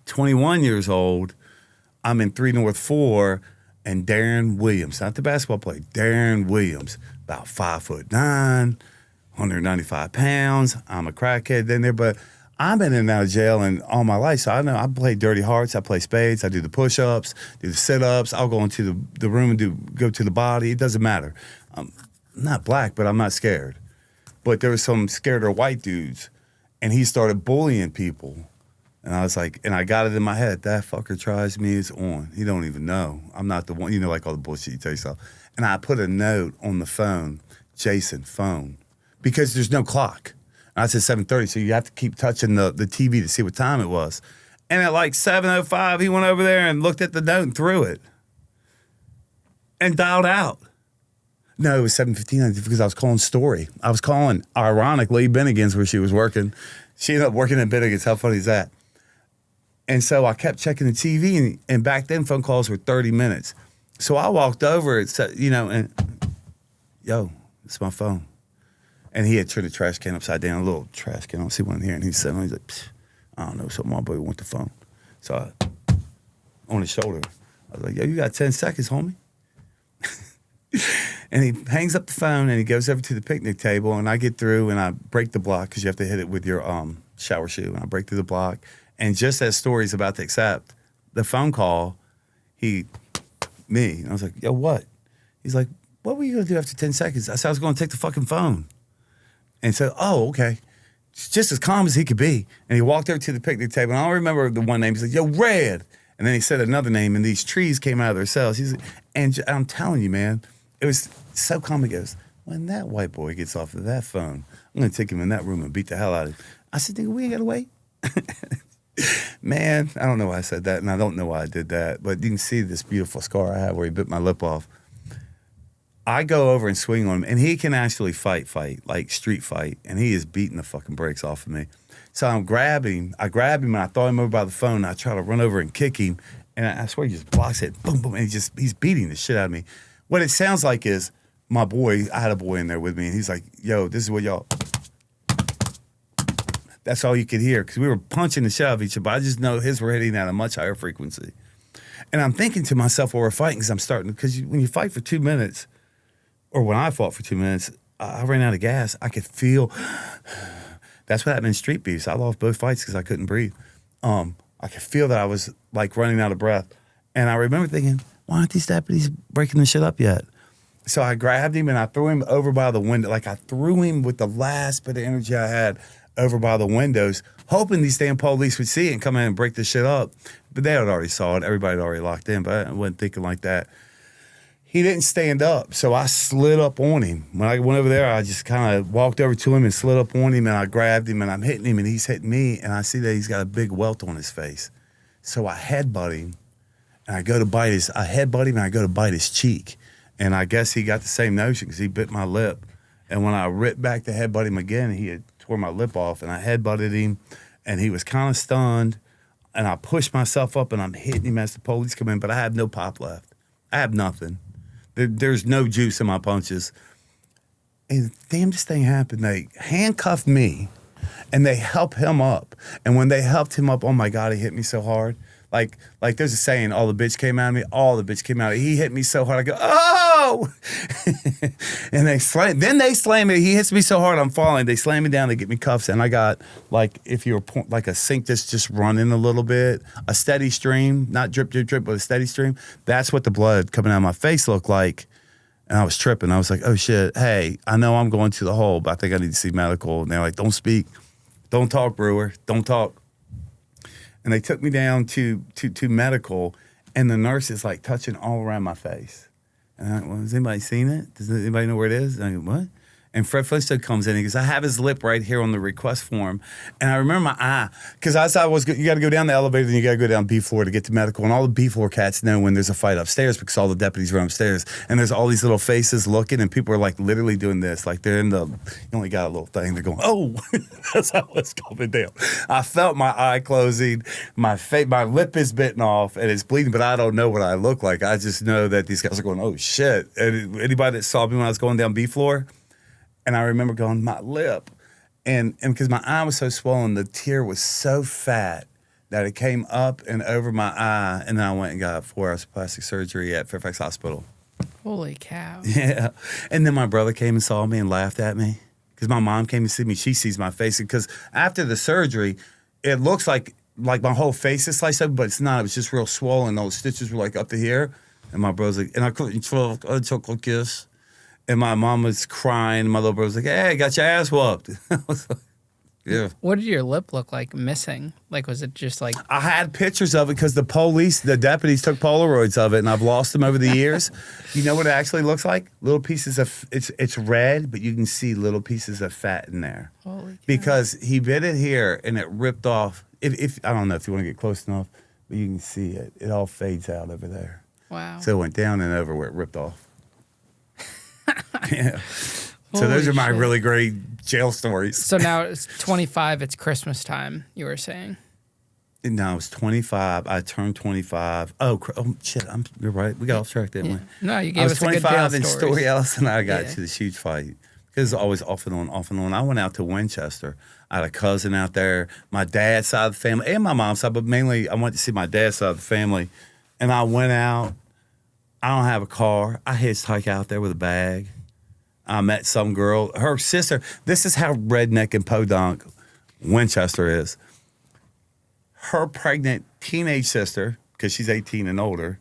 21 years old, I'm in 3 North 4, and Darren Williams, not the basketball player, Darren Williams, about 5'9", 195 pounds. I'm a crackhead in there, but I've been in and out of jail and all my life, so I know I play dirty hearts, I play spades, I do the push-ups, do the sit-ups, I'll go into the room and go to the body. It doesn't matter. I'm not black, but I'm not scared. But there was some scareder white dudes, and he started bullying people. And I was like, and I got it in my head, that fucker tries me, it's on. He don't even know. I'm not the one, like all the bullshit you tell yourself. And I put a note on the phone, Jason, phone, because there's no clock. I said 7:30, so you have to keep touching the TV to see what time it was. And at like 7:05, he went over there and looked at the note and threw it. And dialed out. No, it was 7:15 because I was calling Story. I was calling, ironically, Bennigan's where she was working. She ended up working at Bennigan's. How funny is that? And so I kept checking the TV, and back then phone calls were 30 minutes. So I walked over and said, and, yo, it's my phone. And he had turned the trash can upside down, a little trash can. I don't see one here. And he's sitting there, he's like, I don't know, something my boy want the phone. So on his shoulder, I was like, yo, you got 10 seconds, homie. And he hangs up the phone and he goes over to the picnic table, and I get through and I break the block because you have to hit it with your shower shoe. And I break through the block. And just as Story's about to accept the phone call, and I was like, yo, what? He's like, what were you going to do after 10 seconds? I said, I was going to take the fucking phone. And so, oh, okay. Just as calm as he could be. And he walked over to the picnic table, and I don't remember the one name. He's like, yo, Red. And then he said another name, and these trees came out of their cells. And I'm telling you, man, it was so calm. He goes, when that white boy gets off of that phone, I'm going to take him in that room and beat the hell out of him. I said, nigga, we ain't got to wait. Man, I don't know why I said that, and I don't know why I did that, but you can see this beautiful scar I have where he bit my lip off. I go over and swing on him, and he can actually fight, like street fight, and he is beating the fucking brakes off of me. So I grab him, and I throw him over by the phone, and I try to run over and kick him, and I swear he just blocks it, boom, boom, and he's beating the shit out of me. What it sounds like is my boy, I had a boy in there with me, and he's like, yo, this is what y'all... That's all you could hear, because we were punching the shit out of each other, but I just know his were hitting at a much higher frequency. And I'm thinking to myself while we're fighting, because when you fight for 2 minutes, or when I fought for 2 minutes, I ran out of gas. I could feel, that's what happened in street beefs. I lost both fights because I couldn't breathe. I could feel that I was like running out of breath. And I remember thinking, why aren't these deputies breaking this shit up yet? So I grabbed him and I threw him over by the window. Like I threw him with the last bit of energy I had over by the windows, hoping these damn police would see it and come in and break this shit up. But they had already saw it. Everybody had already locked in, but I wasn't thinking like that. He didn't stand up, so I slid up on him. When I went over there, I just kind of walked over to him and slid up on him, and I grabbed him, and I'm hitting him, and he's hitting me, and I see that he's got a big welt on his face. So I headbutt him, and I headbutt him, and I go to bite his cheek. And I guess he got the same notion because he bit my lip. And when I ripped back to headbutt him again, he had tore my lip off, and I headbutted him, and he was kind of stunned, and I pushed myself up, and I'm hitting him as the police come in, but I have no pop left. I have nothing. There's no juice in my punches. And the damnedest thing happened. They handcuffed me, and they helped him up. And when they helped him up, oh, my God, he hit me so hard. Like there's a saying, all the bitch came out of me. All the bitch came out of me. He hit me so hard. I go, oh! And they slam me. He hits me so hard, I'm falling. They slam me down. They get me cuffs. And I got, like, if you were like a sink that's just running a little bit, a steady stream, not drip, drip, drip, but a steady stream. That's what the blood coming out of my face looked like. And I was tripping. I was like, oh, shit. Hey, I know I'm going to the hole, but I think I need to see medical. And they're like, don't speak. Don't talk, Brewer. Don't talk. And they took me down to medical, and the nurse is like touching all around my face. And I'm like, well, has anybody seen it? Does anybody know where it is? And I go, what? And Fred Flintstone comes in and he goes, I have his lip right here on the request form. And I remember my eye, because you got to go down the elevator, then you got to go down B floor to get to medical. And all the B floor cats know when there's a fight upstairs because all the deputies run upstairs. And there's all these little faces looking, and people are like literally doing this. Like they're you only got a little thing. They're going, oh, that's how it's coming down. I felt my eye closing, my lip is bitten off, and it's bleeding, but I don't know what I look like. I just know that these guys are going, oh, shit. And anybody that saw me when I was going down B floor, and I remember going, my lip. And because my eye was so swollen, the tear was so fat that it came up and over my eye. And then I went and got 4 hours of plastic surgery at Fairfax Hospital. Holy cow. Yeah. And then my brother came and saw me and laughed at me. Because my mom came to see me. She sees my face. Because after the surgery, it looks like my whole face is sliced up, but it's not. It was just real swollen. All the stitches were like up to here. And my brother's like, and I couldn't talk. I took a kiss. And my mom was crying. And my little brother was like, hey, I got your ass whooped. I was like, Yeah. What did your lip look like missing? Like, was it just like... I had pictures of it because the deputies took Polaroids of it, and I've lost them over the years. You know what it actually looks like? Little pieces of, it's red, but you can see little pieces of fat in there. Holy cow. Because he bit it here, and it ripped off. If I don't know if you want to get close enough, but you can see it. It all fades out over there. Wow. So it went down and over where it ripped off. Yeah. So Holy those are my shit. really great jail stories. So now it's 25, it's Christmas time, you were saying. No, I was 25. I turned 25. Oh shit! You're right. We got off track, didn't we? No, you I gave was us a good 25 jail and stories. Story Alice and I got Yeah. to this huge fight. Because it's always off and on, off and on. I went out to Winchester. I had a cousin out there, my dad's side of the family, and my mom's side, but mainly I went to see my dad's side of the family. And I went out. I don't have a car. I hitchhiked out there with a bag. I met some girl, her sister. This is how redneck and podunk Winchester is. Her pregnant teenage sister, because she's 18 and older,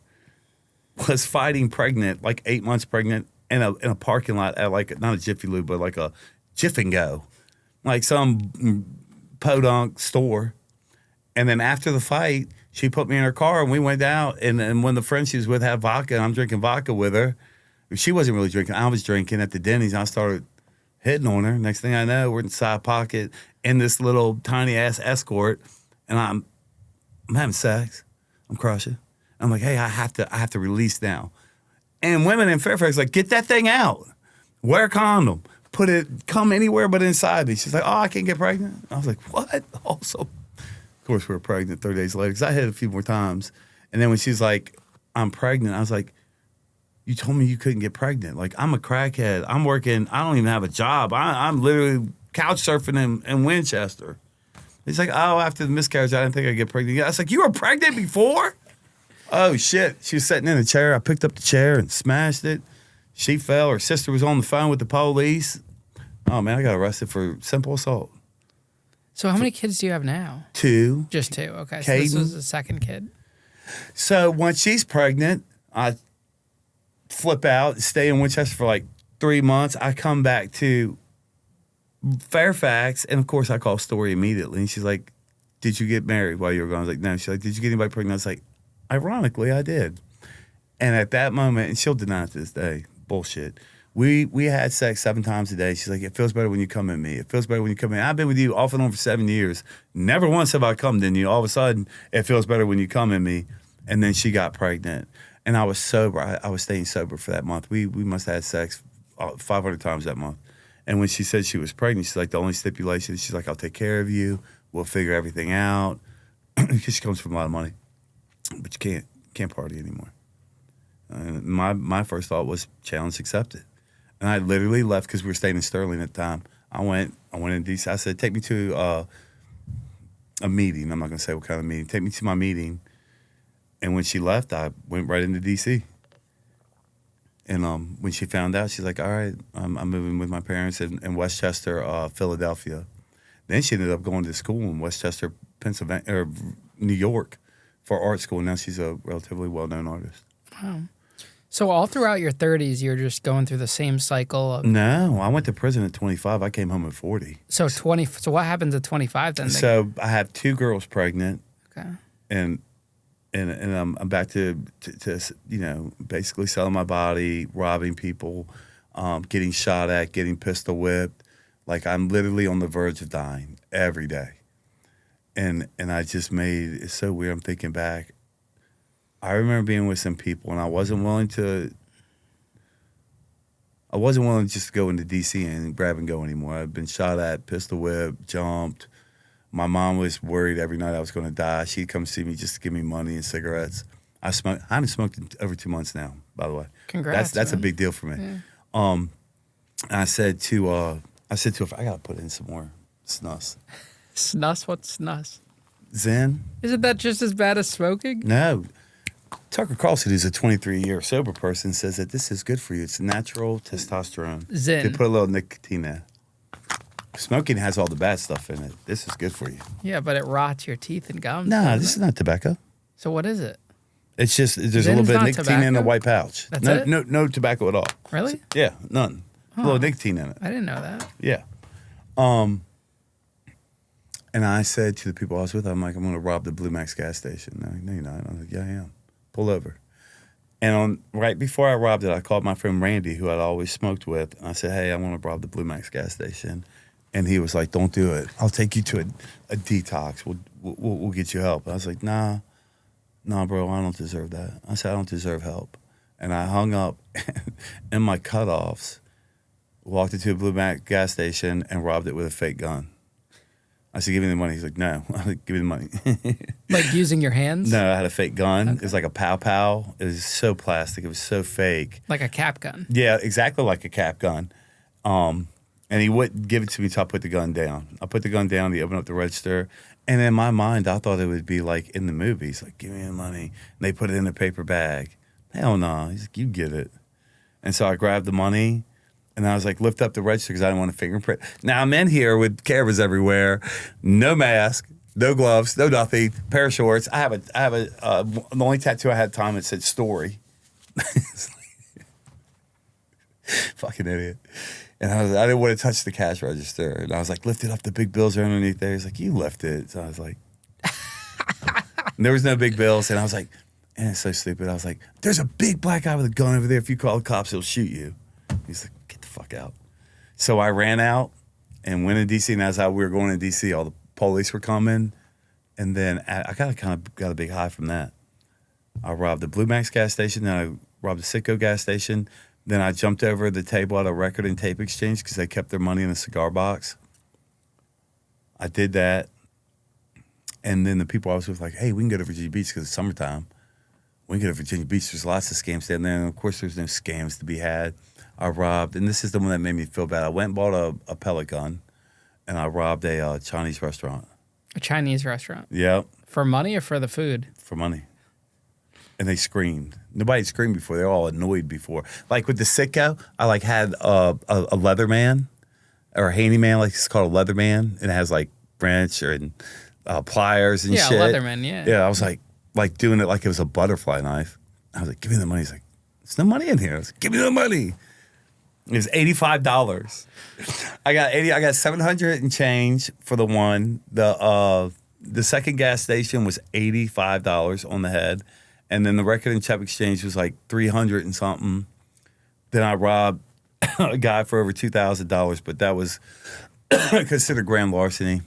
was fighting pregnant, like 8 months pregnant, in a parking lot at like, not a Jiffy Lube, but like a Jiff and Go, like some podunk store. And then after the fight, she put me in her car and we went out. And when the friend she was with had vodka, and I'm drinking vodka with her. She wasn't really drinking. I was drinking at the Denny's, and I started hitting on her. Next thing I know, we're in the side pocket in this little tiny ass Escort, and I'm having sex. I'm crushing. I'm like, hey, I have to release now. And women in Fairfax like, get that thing out. Wear a condom. Come anywhere but inside me. She's like, oh, I can't get pregnant. I was like, what? Also, of course, we were pregnant 30 days later because I hit it a few more times. And then when she's like, I'm pregnant, I was like, you told me you couldn't get pregnant. Like, I'm a crackhead. I'm working. I don't even have a job. I'm literally couch surfing in Winchester. He's like, oh, after the miscarriage, I didn't think I'd get pregnant. I was like, you were pregnant before? Oh, shit. She was sitting in a chair. I picked up the chair and smashed it. She fell. Her sister was on the phone with the police. Oh, man, I got arrested for simple assault. So how many kids do you have now? 2. Just 2. Okay, so this was the second kid. So once she's pregnant, I flip out, stay in Winchester for like 3 months. I come back to Fairfax, and of course I call Story immediately. And she's like, did you get married while you were gone? I was like, no. She's like, did you get anybody pregnant? I was like, ironically, I did. And at that moment, and she'll deny it to this day, bullshit. We had sex 7 times a day. She's like, it feels better when you come in me. It feels better when you come in. I've been with you off and on for 7 years. Never once have I come in you. All of a sudden, it feels better when you come in me. And then she got pregnant. And I was sober. I was staying sober for that month. We must have had sex 500 times that month. And when she said she was pregnant, she's like, the only stipulation, she's like, I'll take care of you. We'll figure everything out. Because she comes from a lot of money. But you can't party anymore. And my first thought was challenge accepted. And I literally left because we were staying in Sterling at the time. I went in D.C. I said, take me to a meeting. I'm not going to say what kind of meeting. Take me to my meeting. And when she left, I went right into D.C. And when she found out, she's like, all right, I'm moving with my parents in Westchester, Philadelphia. Then she ended up going to school in Westchester, Pennsylvania, or New York for art school. Now she's a relatively well-known artist. Wow. So all throughout your 30s, you're just going through the same cycle of... No, I went to prison at 25. I came home at 40. So what happens at 25 then? So I have 2 girls pregnant. Okay. And I'm back to basically selling my body, robbing people, getting shot at, getting pistol whipped. Like, I'm literally on the verge of dying every day. And I just it's so weird. I'm thinking back. I remember being with some people, and I wasn't willing to just go into D.C. and grab and go anymore. I'd been shot at, pistol whipped, jumped. My mom was worried every night I was going to die. She'd come see me just to give me money and cigarettes. I haven't smoked in over 2 months now, by the way. Congrats. That's a big deal for me. Yeah. I said to her, I got to put in some more snus. Snus? What's snus? Zen. Isn't that just as bad as smoking? No. Tucker Carlson, who's a 23-year sober person, says that this is good for you. It's natural testosterone. Zen. You put a little nicotine in. Smoking has all the bad stuff in it. This is good for you. Yeah, but it rots your teeth and gums. No, this is not tobacco. So what is it? It's just there's Zen's a little bit of not nicotine in a tobacco? white pouch. That's no, it? no tobacco at all. Really? Yeah, none. A little nicotine in it. I didn't know that. Yeah. And I said to the people I was with, I'm like, I'm going to rob the Blue Max gas station. They're like, no, you're not. I was like, yeah, I am. Pull over. And right before I robbed it, I called my friend Randy, who I'd always smoked with. And I said, hey, I want to rob the Blue Max gas station. And he was like, don't do it. I'll take you to a detox. We'll get you help. I was like, nah, bro, I don't deserve that. I said, I don't deserve help. And I hung up in my cutoffs, walked into a Blue Max gas station and robbed it with a fake gun. I said, give me the money. He's like, no. I was like, give me the money. Like using your hands? No, I had a fake gun. Okay. It was like a pow-pow. It was so plastic. It was so fake. Like a cap gun? Yeah, exactly like a cap gun. And he wouldn't give it to me until I put the gun down. I put the gun down. He opened up the register. And in my mind, I thought it would be like in the movies. Like, give me the money. And they put it in a paper bag. Hell no. He's like, you get it. And so I grabbed the money. And I was like, lift up the register because I didn't want a fingerprint. Now I'm in here with cameras everywhere, no mask, no gloves, no nothing, pair of shorts. I have the only tattoo I had at the time, it said story. Fucking idiot. And I didn't want to touch the cash register. And I was like, lift it up, the big bills are underneath there. He's like, you lift it. So I was like, there was no big bills. And I was like, and it's so stupid. I was like, there's a big black guy with a gun over there. If you call the cops, he'll shoot you. He's like, get the fuck out. So I ran out and went to D.C. And that's how we were going to D.C. All the police were coming. And then I got a big high from that. I robbed the Blue Max gas station. Then I robbed the Citgo gas station. Then I jumped over the table at a record and tape exchange because they kept their money in a cigar box. I did that. And then the people I was with were like, hey, we can go to Virginia Beach because it's summertime. We can go to Virginia Beach. There's lots of scams down there. And, of course, there's no scams to be had. I robbed, and this is the one that made me feel bad. I went and bought a pellet gun, and I robbed a Chinese restaurant. A Chinese restaurant? Yep. For money or for the food? For money. And they screamed. Nobody screamed before. They were all annoyed before. Like with the Citgo, I had a Leatherman or a handyman, like it's called a Leatherman, and it has like wrench and pliers and shit. Yeah, Leatherman, yeah. Yeah, I was like doing it like it was a butterfly knife. I was like, give me the money. He's like, there's no money in here. I was like, give me the money. It was $85. I got 700 and change for the one. The second gas station was $85 on the head. And then the record and check exchange was like 300 and something. Then I robbed a guy for over $2,000, but that was considered grand larceny.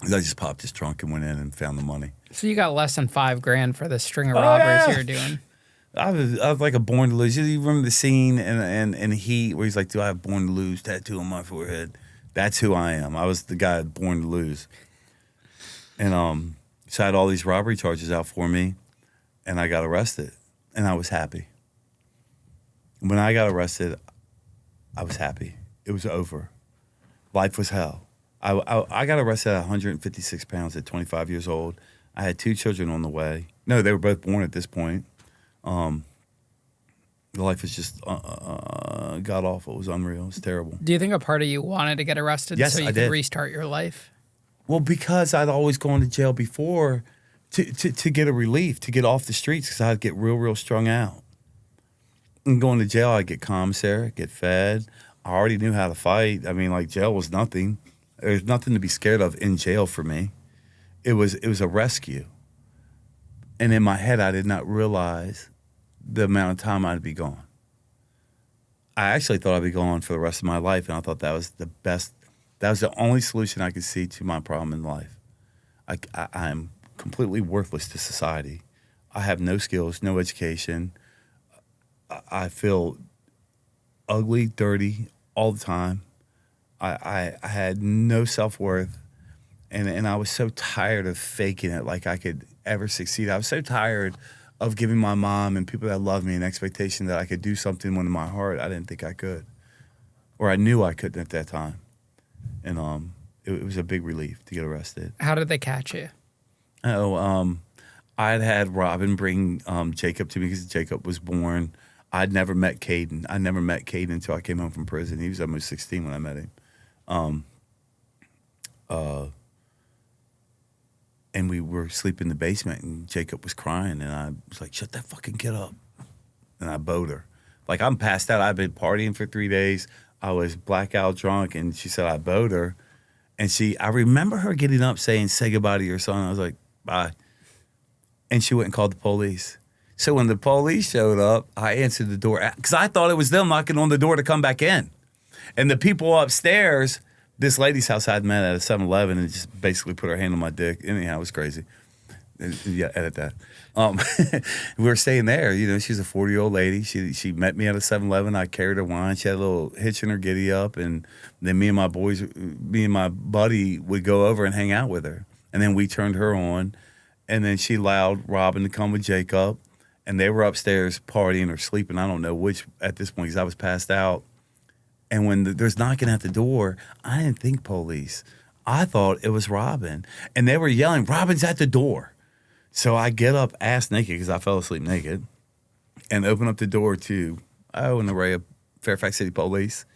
I just popped his trunk and went in and found the money. So you got less than $5,000 for the string of robberies you were doing. I was like a Born to Lose. You remember the scene in Heat where he's like, do I have Born to Lose tattoo on my forehead? That's who I am. I was the guy Born to Lose. And so I had all these robbery charges out for me, and I got arrested, and I was happy. When I got arrested, I was happy. It was over. Life was hell. I got arrested at 156 pounds at 25 years old. I had 2 children on the way. No, they were both born at this point. The life was just god awful. It was unreal. It was terrible. Do you think a part of you wanted to get arrested so you could restart your life? Well, because I'd always gone to jail before to get a relief, to get off the streets, because I'd get real strung out. And going to jail, I'd get commissary, get fed. I already knew how to fight. I mean, like, jail was nothing. There's nothing to be scared of in jail for me. It was a rescue. And in my head, I did not realize the amount of time I'd be gone. I actually thought I'd be gone for the rest of my life, and I thought that was the best. That was the only solution I could see to my problem in life. I'm completely worthless to society. I have no skills, no education. I feel ugly, dirty all the time. I had no self-worth, and I was so tired of faking it like I could ever succeed. I was so tired of giving my mom and people that loved me an expectation that I could do something when in my heart I didn't think I could, or I knew I couldn't at that time. And it was a big relief to get arrested. How did they catch you? I'd had Robin bring Jacob to me because Jacob was born. I'd never met Caden. I never met Caden until I came home from prison. He was almost 16 when I met him. And we were sleeping in the basement, and Jacob was crying, and I was like, shut that fucking kid up. And I bowed her. Like, I'm passed out. I've been partying for 3 days. I was blackout drunk, and she said I bowed her. And I remember her getting up saying, say goodbye to your son. I was like, bye. And she went and called the police. So when the police showed up, I answered the door because I thought it was them knocking on the door to come back in. And the people upstairs, this lady's house I'd met at a 7-Eleven and just basically put her hand on my dick. Anyhow, it was crazy. Yeah, edit that. We were staying there. You know, she's a 40-year-old lady. She met me at a 7-Eleven. I carried her wine. She had a little hitch in her giddy up, and then me and my buddy would go over and hang out with her. And then we turned her on, and then she allowed Robin to come with Jacob, and they were upstairs partying or sleeping. I don't know which at this point because I was passed out. And when there's knocking at the door, I didn't think police. I thought it was Robin, and they were yelling, "Robin's at the door." So I get up ass naked because I fell asleep naked and open up the door to, an array of Fairfax City police.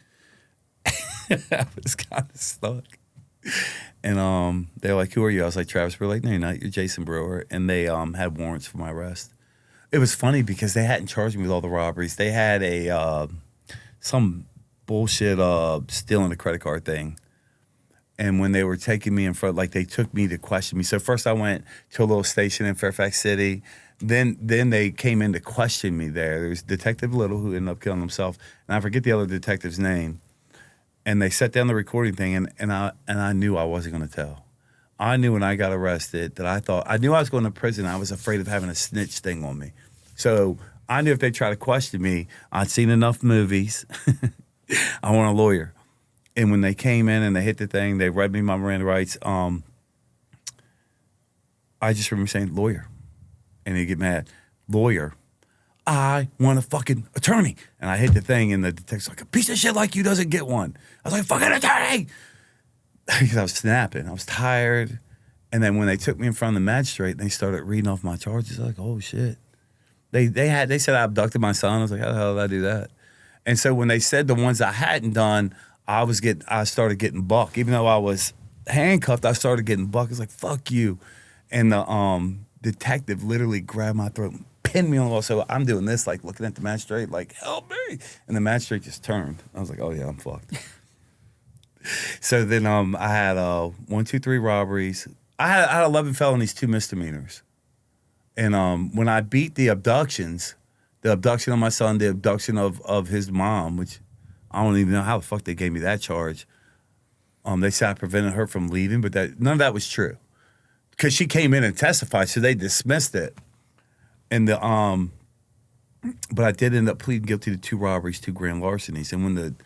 I was kind of stuck. And they were like, who are you? I was like, Travis. We're like, no, you're not. You're Jason Brewer. And they had warrants for my arrest. It was funny because they hadn't charged me with all the robberies. They had some bullshit stealing a credit card thing. And when they were taking me in front, like they took me to question me. So first I went to a little station in Fairfax City. Then they came in to question me there. There was Detective Little who ended up killing himself. And I forget the other detective's name. And they set down the recording thing, and I knew I wasn't going to tell. I knew when I got arrested that I knew I was going to prison. I was afraid of having a snitch thing on me. So I knew if they tried to question me, I'd seen enough movies. I want a lawyer. And when they came in and they hit the thing, they read me my Miranda rights. I just remember saying, lawyer. And they get mad. Lawyer. I want a fucking attorney. And I hit the thing, and the detective's like, a piece of shit like you doesn't get one. I was like, fucking attorney! Because I was snapping. I was tired. And then when they took me in front of the magistrate, and they started reading off my charges, I was like, oh, shit. They said I abducted my son. I was like, how the hell did I do that? And so when they said the ones I hadn't done, I started getting buck. Even though I was handcuffed, I started getting buck. It's like, fuck you. And the detective literally grabbed my throat and pinned me on the wall. So I'm doing this, like looking at the magistrate, like, help me. And the magistrate just turned. I was like, oh yeah, I'm fucked. So then I had 1, 2, 3 robberies. I had 11 felonies, 2 misdemeanors. And when I beat the abductions, the abduction of my son, the abduction of his mom, which I don't even know how the fuck they gave me that charge. They said I prevented her from leaving, but none of that was true. Because she came in and testified, so they dismissed it. And but I did end up pleading guilty to 2 robberies, 2 grand larcenies. And when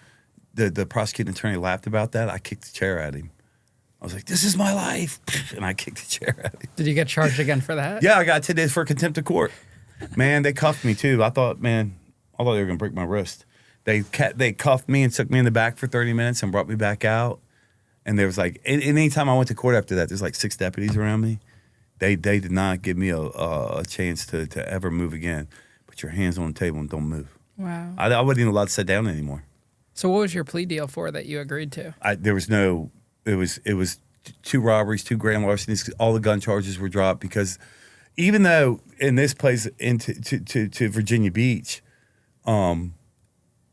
the prosecuting attorney laughed about that, I kicked the chair at him. I was like, this is my life. And I kicked the chair at him. Did you get charged again for that? Yeah, I got 10 days for contempt of court. Man, they cuffed me too. I thought they were going to break my wrist. They cuffed me and took me in the back for 30 minutes and brought me back out. And there was like, anytime I went to court after that, there's like 6 deputies around me. They did not give me a chance to ever move again. Put your hands on the table and don't move. Wow. I wasn't even allowed to sit down anymore. So what was your plea deal for that you agreed to? It was 2 robberies, 2 grand larcenies. All the gun charges were dropped because even though in this place to Virginia Beach, in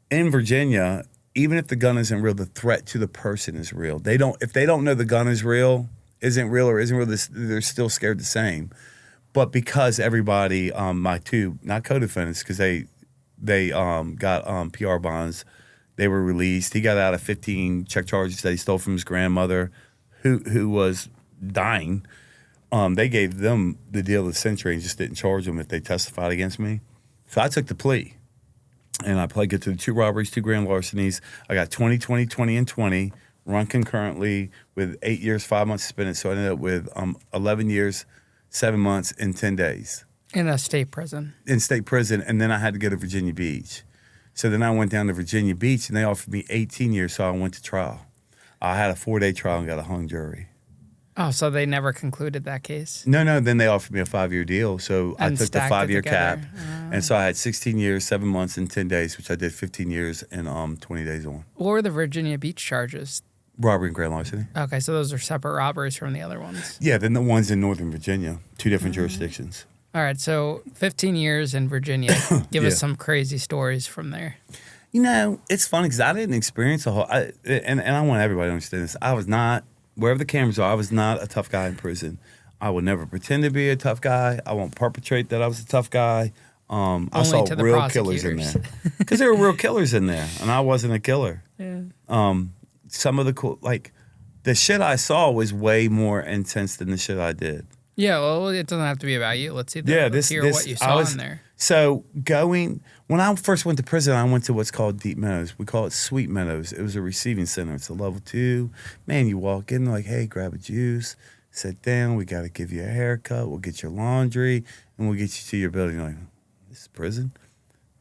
Virginia, even if the gun isn't real, the threat to the person is real. If they don't know the gun isn't real, they're still scared the same. But because everybody, my 2, not co-defendants, because they got PR bonds, they were released. He got out of 15 check charges that he stole from his grandmother, who was dying. They gave them the deal of the century and just didn't charge them if they testified against me. So I took the plea. And I pled guilty to 2 robberies, 2 grand larcenies. I got 20, 20, 20, and 20, run concurrently with 8 years, 5 months suspended. So I ended up with 11 years, 7 months, and 10 days. In a state prison. In state prison, and then I had to go to Virginia Beach. So then I went down to Virginia Beach, and they offered me 18 years, so I went to trial. I had a 4-day trial and got a hung jury. Oh, so they never concluded that case? No. Then they offered me a 5-year deal. So I took the 5-year cap. And so I had 16 years, 7 months, and 10 days, which I did 15 years and 20 days on. What were the Virginia Beach charges? Robbery and grand larceny. Okay, so those are separate robberies from the other ones. Yeah, then the ones in Northern Virginia, 2 different jurisdictions. All right, so 15 years in Virginia. Give us some crazy stories from there. You know, it's funny because I didn't experience a whole... and I want everybody to understand this. I was not Wherever the cameras are, I was not a tough guy in prison. I would never pretend to be a tough guy. I won't perpetrate that I was a tough guy. I saw real killers in there. Because there were real killers in there, and I wasn't a killer. Yeah. Some of the shit I saw was way more intense than the shit I did. Yeah, well, it doesn't have to be about you. Let's see. Let's hear what you saw in there. So when I first went to prison, I went to what's called Deep Meadows. We call it Sweet Meadows. It was a receiving center. It's a level 2. Man, you walk in, like, hey, grab a juice, sit down. We got to give you a haircut. We'll get your laundry, and we'll get you to your building. You're like, this is prison,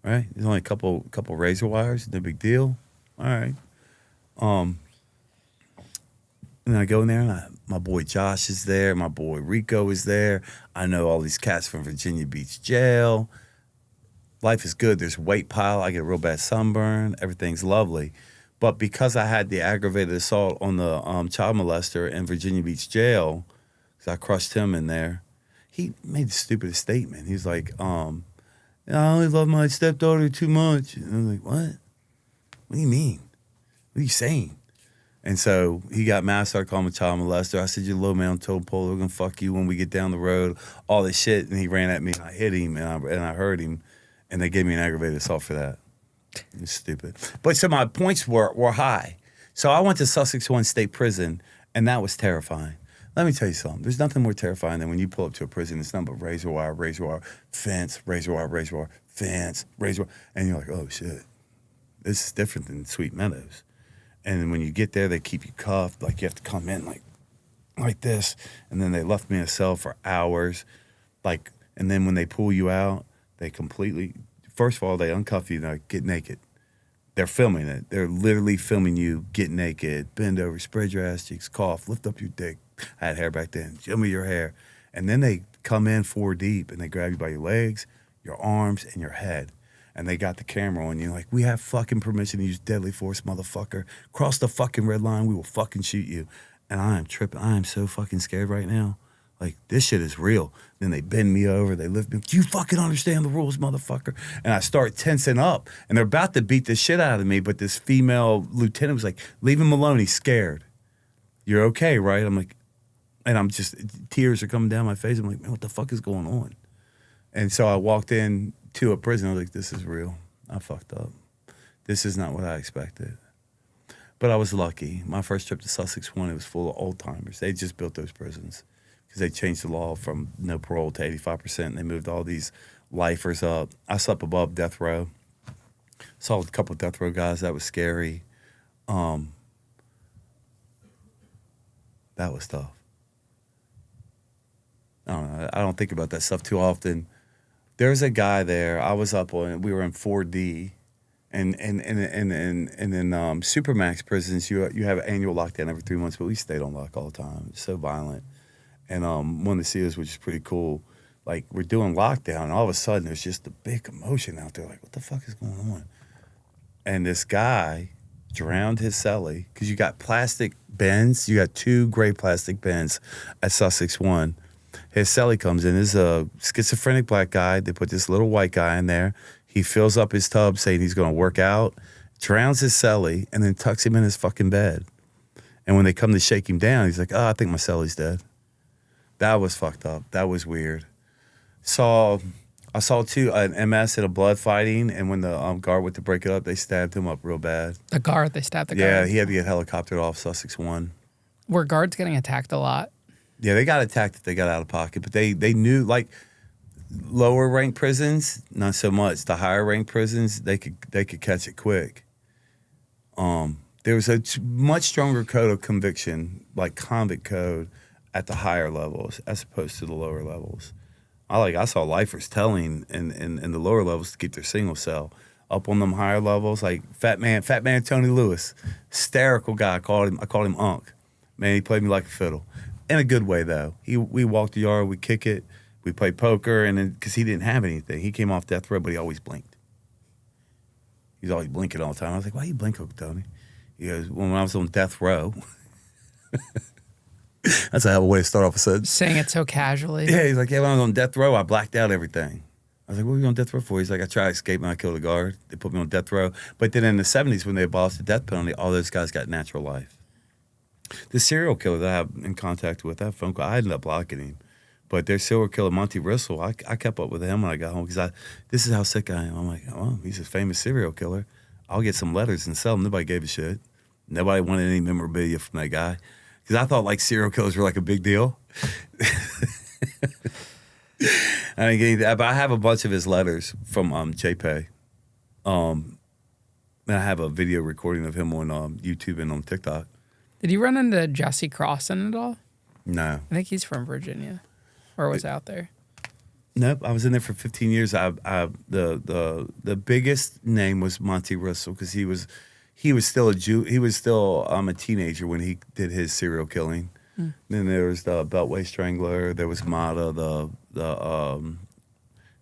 right? There's only a couple razor wires. No big deal. All right. And I go in there, and my boy Josh is there. My boy Rico is there. I know all these cats from Virginia Beach Jail. Life is good. There's a weight pile. I get a real bad sunburn. Everything's lovely. But because I had the aggravated assault on the child molester in Virginia Beach Jail, because I crushed him in there, he made the stupidest statement. He's like, I only love my stepdaughter too much. And I'm like, what? What do you mean? What are you saying? And so he got mad, started calling me a child molester. I said, you're low man toe pole. We're going to fuck you when we get down the road. All this shit. And he ran at me, and I hit him, and I hurt him. And they gave me an aggravated assault for that. It was stupid. But so my points were high. So I went to Sussex 1 State Prison, and that was terrifying. Let me tell you something. There's nothing more terrifying than when you pull up to a prison. It's nothing but razor wire, fence, razor wire, fence, razor wire. And you're like, oh, shit. This is different than Sweet Meadows. And when you get there, they keep you cuffed. Like, you have to come in like this. And then they left me in a cell for hours. Like, and then when they pull you out, they completely, first of all, they uncuff you, like, get naked. They're filming it. They're literally filming you get naked, bend over, spread your ass cheeks, cough, lift up your dick. I had hair back then. Show me your hair. And then they come in 4 deep, and they grab you by your legs, your arms, and your head. And they got the camera on you, like, we have fucking permission to use deadly force, motherfucker. Cross the fucking red line, we will fucking shoot you. And I am tripping. I am so fucking scared right now. Like, this shit is real. Then they bend me over. They lift me. Do you fucking understand the rules, motherfucker? And I start tensing up. And they're about to beat the shit out of me. But this female lieutenant was like, leave him alone. He's scared. You're okay, right? I'm like, and I'm just, tears are coming down my face. I'm like, man, what the fuck is going on? And so I walked in to a prison. I was like, this is real. I fucked up. This is not what I expected. But I was lucky. My first trip to Sussex 1, it was full of old-timers. They just built those prisons, because they changed the law from no parole to 85%, and they moved all these lifers up. I slept above death row. Saw a couple of death row guys. That was scary. That was tough. I don't know. I don't think about that stuff too often. There's a guy there. I was up on. We were in 4D, and in Supermax prisons, you have annual lockdown every 3 months, but we stayed on lock all the time. It's so violent. And one of the SEALs, which is pretty cool, like, we're doing lockdown, and all of a sudden there's just a big commotion out there. Like, what the fuck is going on? And this guy drowned his cellie, because you got plastic bins. You got 2 gray plastic bins at Sussex 1. His cellie comes in. This is a schizophrenic black guy. They put this little white guy in there. He fills up his tub saying he's going to work out, drowns his cellie, and then tucks him in his fucking bed. And when they come to shake him down, he's like, I think my cellie's dead. That was fucked up. That was weird. I saw an MS in a blood fighting, and when the guard went to break it up, they stabbed him up real bad. The guard? They stabbed the guard? Yeah, he had to get helicoptered off Sussex 1. Were guards getting attacked a lot? Yeah, they got attacked if they got out of pocket, but they knew, like, lower ranked prisons, not so much. The higher ranked prisons, they could catch it quick. There was a much stronger code of conviction, like convict code, at the higher levels as opposed to the lower levels. I saw lifers telling in the lower levels to keep their single cell. Up on them higher levels, like Fat Man Tony Lewis, hysterical guy. I called him Unc. Man, he played me like a fiddle. In a good way, though. We walked the yard, we kick it, we played poker, and then, because he didn't have anything. He came off death row, but he always blinked. He's always blinking all the time. I was like, why you blink, Uncle Tony? He goes, when I was on death row. That's a hell of a way to start off a sentence. Saying it so casually. Yeah, he's like, when I was on death row, I blacked out everything. I was like, what were you on death row for? He's like, I tried to escape and I killed a guard. They put me on death row. But then in the 70s, when they abolished the death penalty, all those guys got natural life. The serial killer that I'm in contact with, that phone call, I ended up blocking him. But their serial killer, Monty Rissell, I kept up with him when I got home because this is how sick I am. I'm like, oh, he's a famous serial killer. I'll get some letters and sell them. Nobody gave a shit. Nobody wanted any memorabilia from that guy because I thought like serial killers were like a big deal. I didn't get anything, but I have a bunch of his letters from JPay. And I have a video recording of him on YouTube and on TikTok. Did you run into Jesse Crossan at all? No. I think he's from Virginia. Or was out there? Nope, I was in there for 15 years. The biggest name was Monty Rissell because he was still a Jew. He was still a teenager when he did his serial killing. Then there was the Beltway Strangler. There was Mata.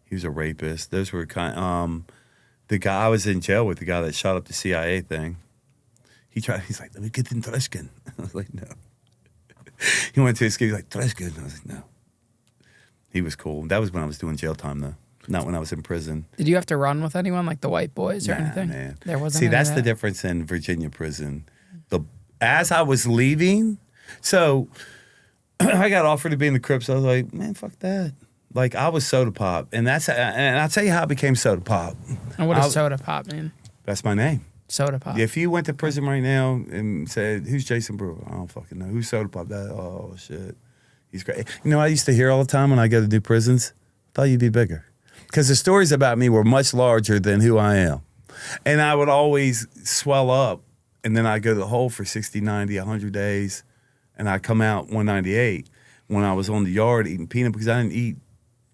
He was a rapist. Those were the guy I was in jail with, the guy that shot up the CIA thing. He's like, let me get in Treshkin. I was like, no. He went to his kid. He's like, Treshkin. I was like, no. He was cool. That was when I was doing jail time, though. Not when I was in prison. Did you have to run with anyone, like the white boys or anything? Man. There wasn't. See, that's the difference in Virginia prison. As I was leaving, so I got offered to be in the Crips. I was like, man, fuck that. Like, I was Soda Pop. And I'll tell you how I became Soda Pop. And what does Soda Pop mean? That's my name. Soda Pop. If you went to prison right now and said, who's Jason Brewer? I don't fucking know. Who's Soda Pop? Oh, shit. He's great. You know, I used to hear all the time when I go to new prisons, I thought you'd be bigger. Because the stories about me were much larger than who I am. And I would always swell up, and then I'd go to the hole for 60, 90, 100 days, and I'd come out 198 when I was on the yard eating peanut because I didn't eat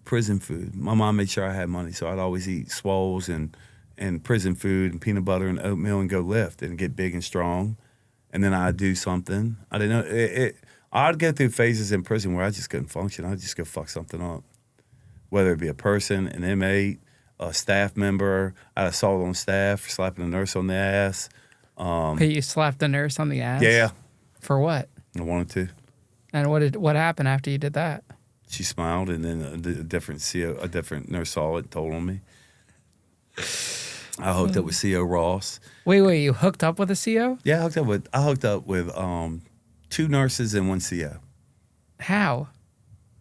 prison food. My mom made sure I had money, so I'd always eat swolls and prison food and peanut butter and oatmeal and go lift and get big and strong. And then I'd do something. I didn't know. I'd go through phases in prison where I just couldn't function. I'd just go fuck something up. Whether it be a person, an inmate, a staff member. I'd assault on staff for slapping a nurse on the ass. Hey, you slapped the nurse on the ass? Yeah. For what? I wanted to. And what happened after you did that? She smiled, and then a different nurse saw it and told on me. I hooked up with CO Ross. Wait, you hooked up with a CO? Yeah, I hooked up with 2 nurses and 1 CO. How?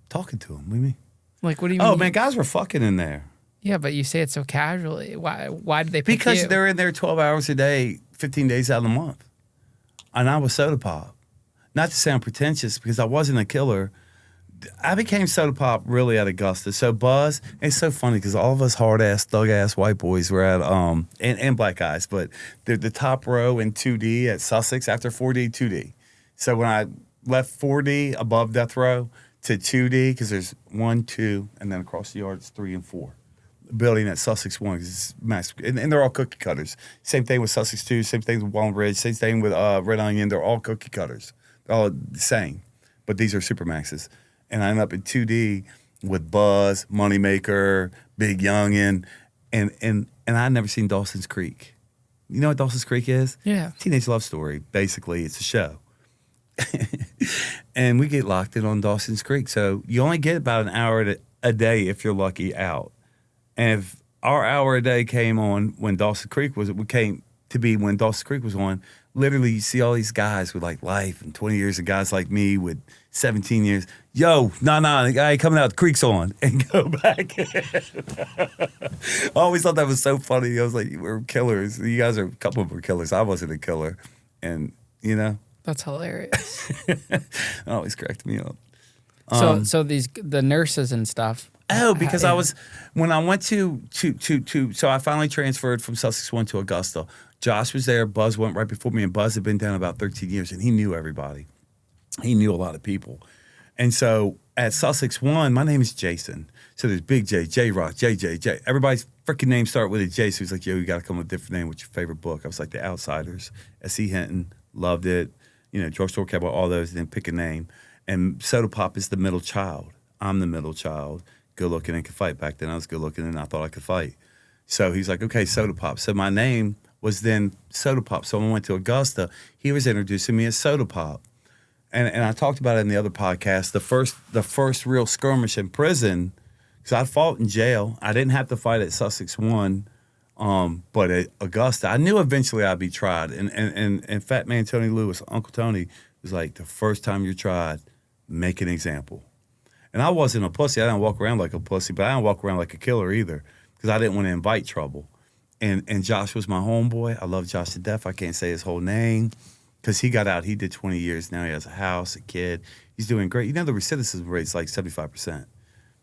Talking to them. What do you mean? Like, what do you mean? Oh, man, guys were fucking in there. Yeah, but you say it so casually. Why did they pick Because you? they're in there 12 hours a day, 15 days out of the month. And I was Soda Pop. Not to sound pretentious, because I wasn't a killer. I became Soda Pop really at Augusta. So Buzz, it's so funny because all of us hard-ass, thug-ass white boys were at, and black guys, but they're the top row in 2D at Sussex after 4D, 2D. So when I left 4D above death row to 2D, because there's 1, 2, and then across the yard it's 3 and 4. Building at Sussex 1, because it's mass, and they're all cookie cutters. Same thing with Sussex 2, same thing with Walnut Ridge, same thing with Red Onion. They're all cookie cutters. They're all the same, but these are Supermaxes. And I end up in 2D with Buzz, Moneymaker, Big Youngin, and I'd never seen Dawson's Creek. You know what Dawson's Creek is? Yeah. Teenage love story, basically. It's a show. And we get locked in on Dawson's Creek. So you only get about an hour a day if you're lucky out. And if our hour a day came on when Dawson's Creek was on, literally you see all these guys with like life and 20 years of guys like me with 17 years. Yo, the guy coming out, the creek's on, and go back in. I always thought that was so funny. I was like, we're killers. You guys are, a couple of them were killers. I wasn't a killer. And, you know. That's hilarious. It always cracked me up. So the nurses and stuff. Oh, because when I went to so I finally transferred from Sussex 1 to Augusta. Josh was there. Buzz went right before me, and Buzz had been down about 13 years, and he knew everybody. He knew a lot of people. And so at Sussex 1, my name is Jason. So there's Big J, J-Rock, J. Everybody's freaking names start with a J. So he's like, yo, you got to come up with a different name. What's your favorite book? I was like, The Outsiders. S.E. Hinton, loved it. You know, Drugstore Cowboy, all those, and then pick a name. And Soda Pop is the middle child. I'm the middle child. Good looking and could fight. Back then I was good looking and I thought I could fight. So he's like, okay, Soda Pop. So my name was then Soda Pop. So when I went to Augusta, he was introducing me as Soda Pop. And I talked about it in the other podcast, the first real skirmish in prison, because I fought in jail. I didn't have to fight at Sussex 1, but at Augusta, I knew eventually I'd be tried. And Fat Man Tony Lewis, Uncle Tony, was like, the first time you tried, make an example. And I wasn't a pussy. I didn't walk around like a pussy, but I didn't walk around like a killer either because I didn't want to invite trouble. And Josh was my homeboy. I love Josh to death. I can't say his whole name because he got out. He did 20 years. Now he has a house, a kid. He's doing great. You know, the recidivism rate's like 75%.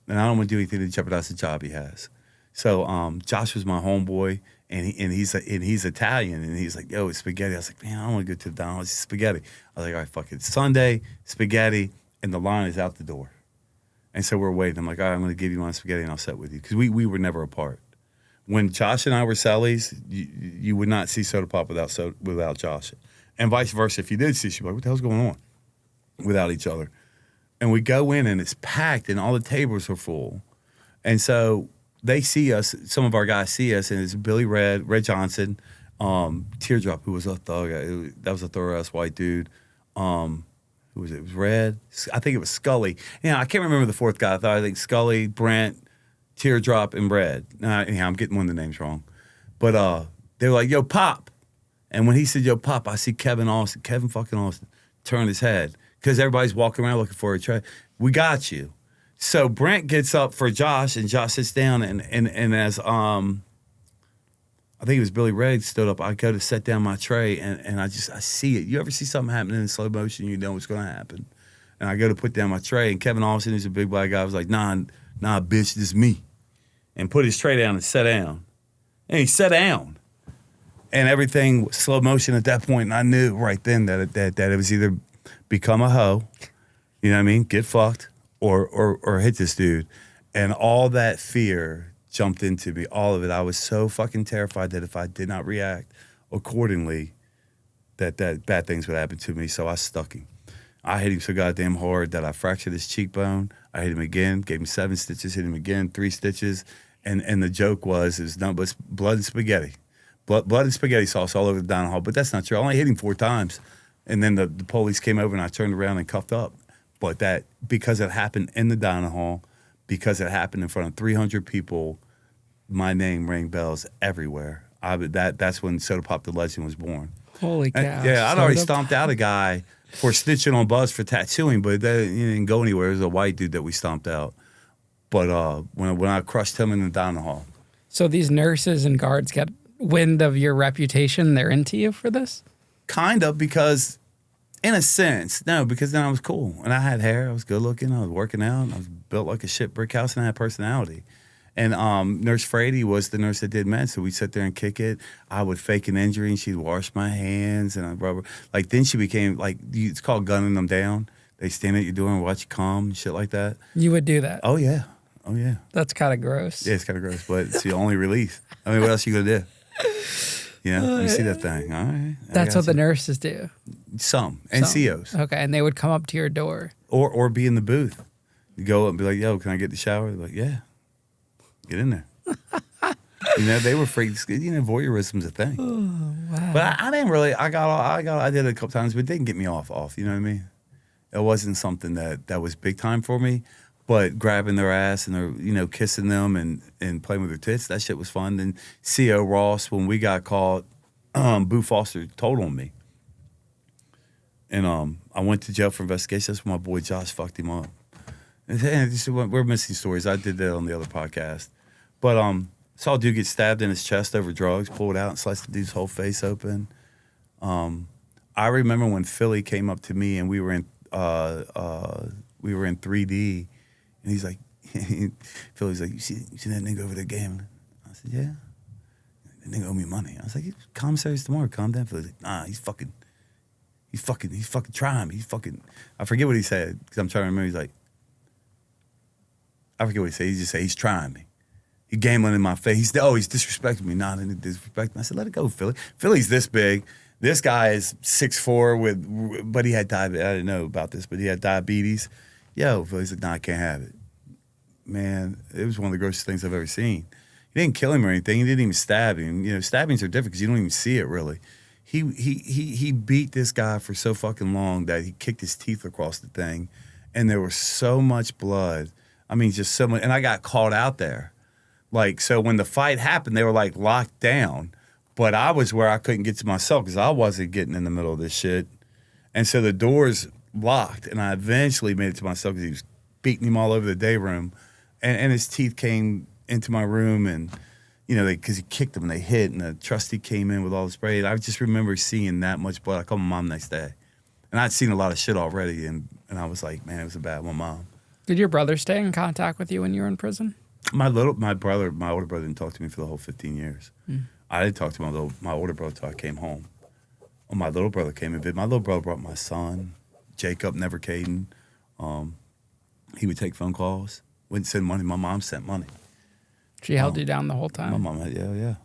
And I don't want to do anything to jeopardize the job he has. So Josh was my homeboy, and he's Italian, and he's like, yo, it's spaghetti. I was like, man, I don't want to go to the Donald's. It's spaghetti. I was like, all right, fuck it. It's Sunday, spaghetti, and the line is out the door. And so we're waiting. I'm like, all right, I'm going to give you my spaghetti, and I'll sit with you. Because we were never apart. When Josh and I were cellies, you would not see Soda Pop without Josh. And vice versa. If you did see, she'd be like, what the hell's going on? Without each other. And we go in, and it's packed, and all the tables are full. And so they see us, some of our guys see us, and it's Billy Red Johnson, Teardrop, who was a thug. That was a thorough-ass white dude. Who was it? It was Red. I think it was Scully. Yeah, I can't remember the fourth guy. I think Scully, Brent, Teardrop, and Red. Anyhow, I'm getting one of the names wrong. But they were like, yo, Pop. And when he said, yo, Pop, I see Kevin fucking Austin, turn his head. Because everybody's walking around looking for a tray. We got you. So Brent gets up for Josh, and Josh sits down, and as I think it was Billy Red stood up, I go to set down my tray, and I see it. You ever see something happening in slow motion, you know what's going to happen. And I go to put down my tray, and Kevin Austin, who's a big black guy, was like, nah, bitch, this is me. And put his tray down and sat down. And he sat down. And everything was slow motion at that point, and I knew right then that it was either become a hoe, you know what I mean, get fucked, or hit this dude. And all that fear jumped into me, all of it. I was so fucking terrified that if I did not react accordingly, that bad things would happen to me, so I stuck him. I hit him so goddamn hard that I fractured his cheekbone. I hit him again, gave him 7 stitches, hit him again, 3 stitches, and the joke was, it was nothing but blood and spaghetti. Blood and spaghetti sauce all over the dining hall, but that's not true. I only hit him 4 times. And then the police came over, and I turned around and cuffed up. But that, because it happened in the dining hall, because it happened in front of 300 people, my name rang bells everywhere. That's when Soda Pop the Legend was born. Holy cow. I'd already stomped out a guy for snitching on Buzz for tattooing, but that didn't go anywhere. It was a white dude that we stomped out. But when I crushed him in the dining hall. So these nurses and guards get wind of your reputation, they're into you for this? Kind of, because in a sense, no, because then I was cool. And I had hair, I was good looking, I was working out, I was built like a shit brick house, and I had personality. And Nurse Frady was the nurse that did meds, so we'd sit there and kick it. I would fake an injury, and she'd wash my hands, and I'd rubber. Like, then she became, like, it's called gunning them down. They stand at your door and watch you come and shit like that. You would do that? Oh, yeah. Oh, yeah. That's kind of gross. Yeah, it's kind of gross, but it's the only release. I mean, what else you going to do? You know, let me see that thing. All right. That's what the nurses do? Some. NCOs. Okay, and they would come up to your door? Or be in the booth. You go up and be like, yo, can I get the shower? They're like, yeah. Get in there. You know, they were freaks. You know, voyeurism's a thing. Oh, wow. But I didn't really. I did it a couple times, but it didn't get me off. You know what I mean? It wasn't something that was big time for me. But grabbing their ass and their, you know, kissing them and playing with their tits, that shit was fun. And C.O. Ross, when we got caught, Boo Foster told on me. And I went to jail for investigation. That's when my boy Josh fucked him up. And we're missing stories. I did that on the other podcast. But saw a dude get stabbed in his chest over drugs, pulled out and sliced the dude's whole face open. I remember when Philly came up to me and we were in 3D. And he's like, Philly's like, you see that nigga over there gambling? I said, yeah. That nigga owe me money. I was like, commissary's tomorrow, calm down. Philly's like, nah, he's fucking trying me. I forget what he said, because I'm trying to remember. He's like, I forget what he said. He just said, he's trying me. He gambling in my face. He's disrespecting me. Nah, didn't disrespect me. I said, let it go, Philly. Philly's this big. This guy is 6'4", but he had diabetes. I didn't know about this, but he had diabetes. Yo, Philly's like, nah, I can't have it. Man, it was one of the grossest things I've ever seen. He didn't kill him or anything. He didn't even stab him. You know, stabbings are different because you don't even see it really. He beat this guy for so fucking long that he kicked his teeth across the thing, and there was so much blood. I mean, just so much. And I got caught out there. Like, so when the fight happened, they were like locked down, but I was where I couldn't get to myself because I wasn't getting in the middle of this shit. And so the doors locked, and I eventually made it to my cell because he was beating him all over the day room. And his teeth came into my room, and, you know, because he kicked them and they hit, and the trustee came in with all the spray. And I just remember seeing that much blood. I called my mom the next day. And I'd seen a lot of shit already, and I was like, man, it was a bad one, Mom. Did your brother stay in contact with you when you were in prison? My older brother didn't talk to me for the whole 15 years. I didn't talk to my older brother until I came home. When my little brother came and visited, my little brother brought my son, Jacob, never Caden. He would take phone calls, wouldn't send money. My mom sent money. She held you down the whole time? My mom, yeah.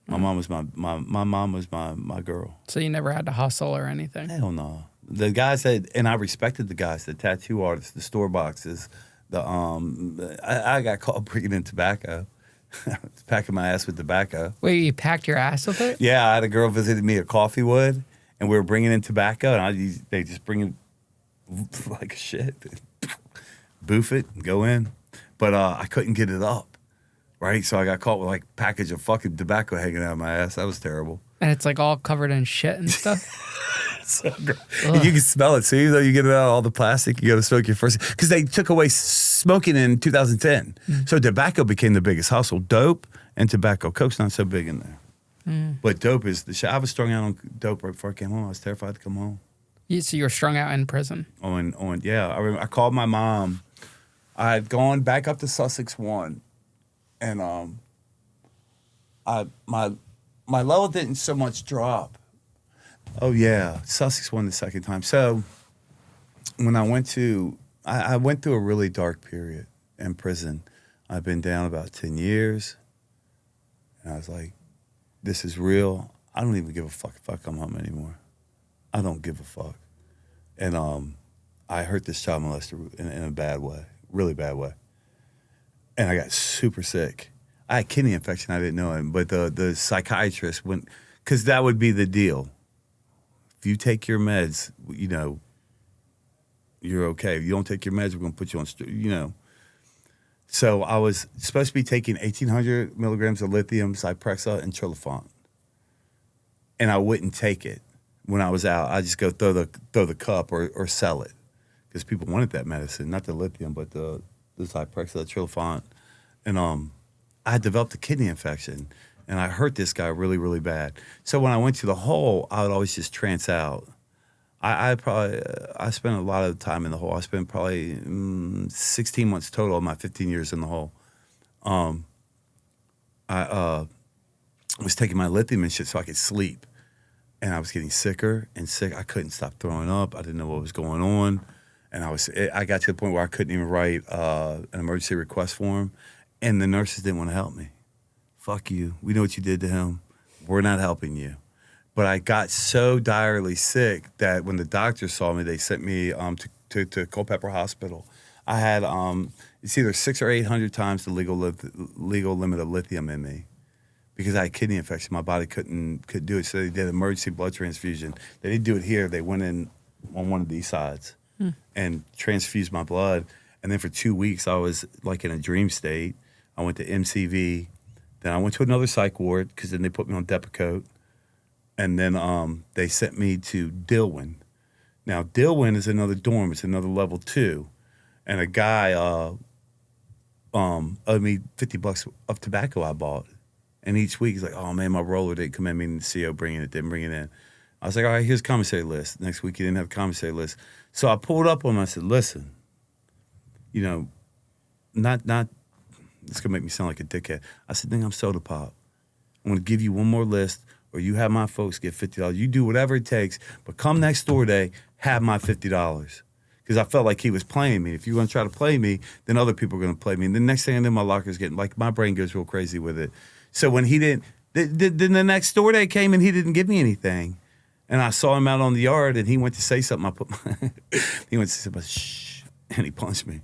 My mom was my mom was my girl. So you never had to hustle or anything? Hell no. The guys and I respected the guys, the tattoo artists, the store boxes. I got caught bringing in tobacco, packing my ass with tobacco. Wait, you packed your ass with it? Yeah, I had a girl visited me at Coffeewood, and we were bringing in tobacco, and they just bring it like shit, boof it, and go in. But I couldn't get it up, right? So I got caught with like a package of fucking tobacco hanging out of my ass. That was terrible. And it's like all covered in shit and stuff? So and you can smell it. So even though you get it out of all the plastic, you got to smoke your first. Because they took away smoking in 2010. So tobacco became the biggest hustle. Dope and tobacco. Coke's not so big in there. But dope is the shit. I was strung out on dope right before I came home. I was terrified to come home. So you were strung out in prison? Yeah. I remember I called my mom. I had gone back up to Sussex 1. And my level didn't so much drop. Oh, yeah. Sussex won the second time. So when I went through a really dark period in prison. I've been down about 10 years. And I was like, this is real. I don't even give a fuck if I come home anymore. I don't give a fuck. And I hurt this child molester in a bad way, really bad way. And I got super sick. I had kidney infection. I didn't know it. But the psychiatrist went, because that would be the deal. If you take your meds, you know, you're okay. If you don't take your meds, we're going to put you on, you know. So I was supposed to be taking 1,800 milligrams of lithium, Zyprexa, and Trilofont. And I wouldn't take it when I was out. I just go throw the cup or sell it. Because people wanted that medicine, not the lithium, but the Zyprexa, the Trilofont. And I developed a kidney infection. And I hurt this guy really, really bad. So when I went to the hole, I would always just trance out. I spent a lot of time in the hole. I spent probably 16 months total of my 15 years in the hole. I was taking my lithium and shit so I could sleep. And I was getting sicker and sick. I couldn't stop throwing up. I didn't know what was going on. And I got to the point where I couldn't even write an emergency request form. And the nurses didn't want to help me. Fuck you. We know what you did to him. We're not helping you. But I got so direly sick that when the doctors saw me, they sent me to Culpeper Hospital. I had it's either 600 or 800 times the legal limit of lithium in me because I had kidney infection. My body couldn't do it, so they did emergency blood transfusion. They didn't do it here. They went in on one of these sides and transfused my blood. And then for 2 weeks, I was like in a dream state. I went to MCV. Then I went to another psych ward because then they put me on Depakote. And then they sent me to Dillwyn. Now, Dillwyn is another dorm. It's another level 2. And a guy owed me $50 of tobacco I bought. And each week he's like, oh, man, my roller didn't come in. Meaning the CO didn't bring it in. I was like, all right, here's a commissary list. Next week he didn't have a commissary list. So I pulled up on him. I said, listen, you know, not it's going to make me sound like a dickhead. I said, I'm soda pop. I'm going to give you one more list, or you have my folks get $50. You do whatever it takes, but come next door day, have my $50. Because I felt like he was playing me. If you're going to try to play me, then other people are going to play me. And the next thing I know, my locker's getting, like, my brain goes real crazy with it. So when he didn't, then the next door day came and he didn't give me anything. And I saw him out on the yard and he went to say something. He went to say something, shh, and he punched me.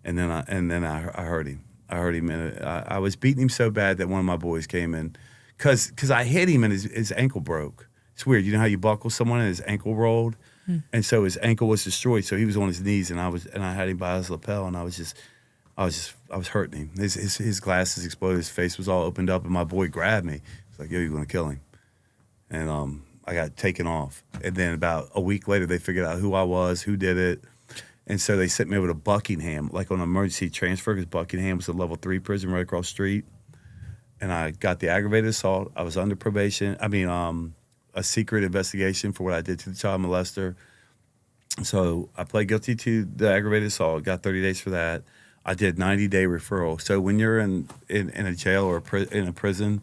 And then I heard him. I heard him, and I was beating him so bad that one of my boys came in, because I hit him and his ankle broke. It's weird. You know how you buckle someone and his ankle rolled? And so his ankle was destroyed. So he was on his knees, and I had him by his lapel, and I was hurting him. His glasses exploded. His face was all opened up, and my boy grabbed me. He's like, yo, you're going to kill him. And I got taken off. And then about a week later, they figured out who I was, who did it. And so they sent me over to Buckingham, like on an emergency transfer, because Buckingham was a level 3 prison right across the street. And I got the aggravated assault. I was under probation. A secret investigation for what I did to the child molester. So I pled guilty to the aggravated assault, got 30 days for that. I did 90-day referral. So when you're in a jail or in a prison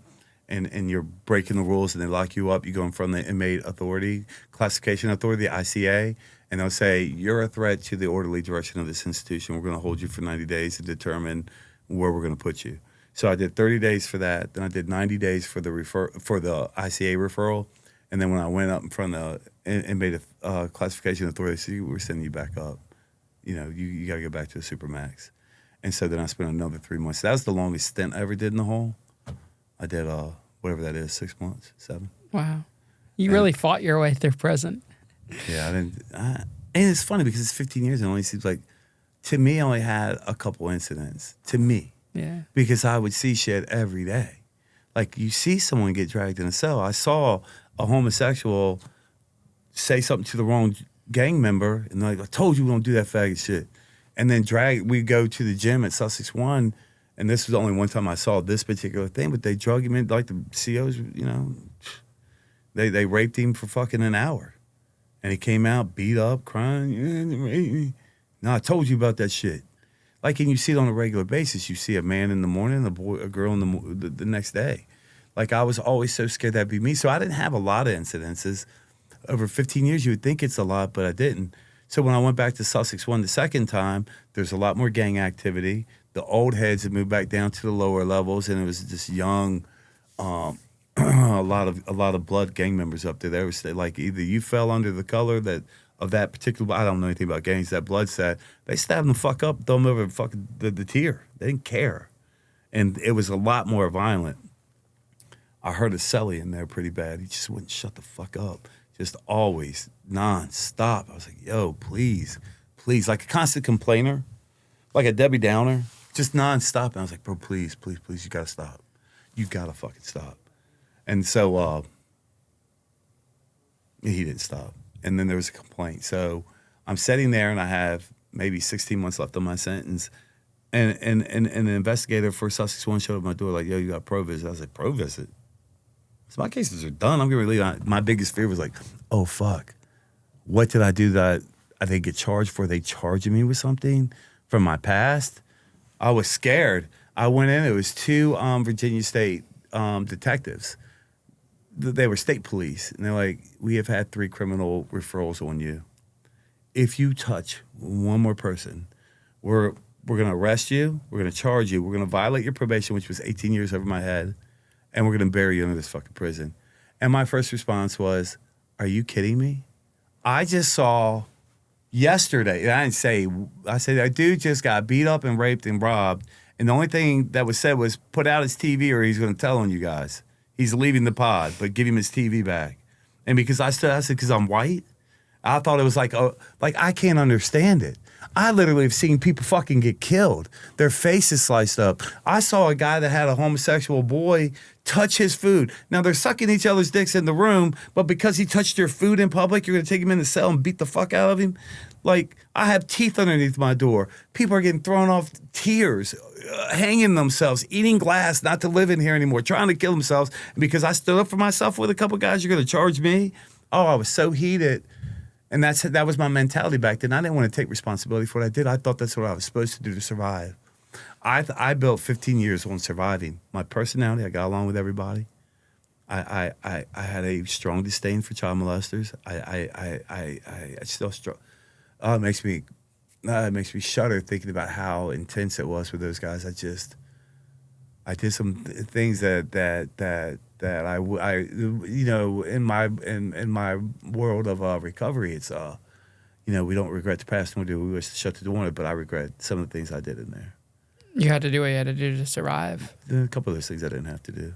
and you're breaking the rules and they lock you up, you go in front of the inmate authority, classification authority, the ICA, and they'll say, you're a threat to the orderly direction of this institution. We're going to hold you for 90 days to determine where we're going to put you. So I did 30 days for that. Then I did 90 days for the ICA referral. And then when I went up in front of the inmate classification authority, they said, we're sending you back up. You know, you got to go back to the Supermax. And so then I spent another 3 months. That was the longest stint I ever did in the hole. I did whatever that is, 6 months, 7. Wow. You really fought your way through prison. Yeah, and it's funny because it's 15 years and it only seems like, to me, I only had a couple incidents. To me. Yeah. Because I would see shit every day. Like, you see someone get dragged in a cell. I saw a homosexual say something to the wrong gang member, and they're like, I told you we don't do that faggot shit. And then we go to the gym at Sussex 1, and this was the only one time I saw this particular thing, but they drug him in, like the COs, you know, they raped him for fucking an hour. And he came out beat up, crying. No, I told you about that shit. Like, and you see it on a regular basis. You see a man in the morning, a girl in the next day. Like, I was always so scared that'd be me. So I didn't have a lot of incidences. Over 15 years, you would think it's a lot, but I didn't. So when I went back to Sussex 1 the second time, there's a lot more gang activity. The old heads had moved back down to the lower levels, and it was this young, a lot of blood gang members up there. They were like, either you fell under the color of that particular. I don't know anything about gangs. That blood set, they stabbed them the fuck up, throw them over fucking the tier. They didn't care, and it was a lot more violent. I heard a celly in there pretty bad. He just wouldn't shut the fuck up. Just always non-stop. I was like, yo, please, like a constant complainer, like a Debbie Downer, just non-stop. And I was like, bro, please, you gotta stop. You gotta fucking stop. And so he didn't stop. And then there was a complaint. So I'm sitting there and I have maybe 16 months left on my sentence. And an investigator for Sussex 1 showed up at my door like, yo, you got pro visit. I was like, pro visit? So my cases are done. I'm going to leave. My biggest fear was like, oh, fuck. What did I do that I didn't get charged for? They charging me with something from my past? I was scared. I went in. It was 2 Virginia State detectives. They were state police. And they're like, we have had 3 criminal referrals on you. If you touch one more person, we're going to arrest you. We're going to charge you. We're going to violate your probation, which was 18 years over my head. And we're going to bury you under this fucking prison. And my first response was, are you kidding me? I just saw yesterday, and I said, that dude just got beat up and raped and robbed. And the only thing that was said was, put out his TV or he's going to tell on you guys. He's leaving the pod, but give him his TV back. And because I said, because I'm white, I thought it was like I can't understand it. I literally have seen people fucking get killed. Their faces sliced up. I saw a guy that had a homosexual boy touch his food. Now, they're sucking each other's dicks in the room, but because he touched your food in public, you're going to take him in the cell and beat the fuck out of him? Like, I have teeth underneath my door. People are getting thrown off tiers, hanging themselves, eating glass, not to live in here anymore, trying to kill themselves. And because I stood up for myself with a couple guys, you're going to charge me? Oh, I was so heated. And that was my mentality back then. I didn't want to take responsibility for what I did. I thought that's what I was supposed to do to survive. I built 15 years on surviving. My personality, I got along with everybody. I had a strong disdain for child molesters. I still struggle. It makes me shudder thinking about how intense it was with those guys. I did some things that I you know, in my world of recovery, it's you know, we don't regret the past, nor do we wish to shut the door on it, but I regret some of the things I did in there. You had to do what you had to do to survive. A couple of those things I didn't have to do.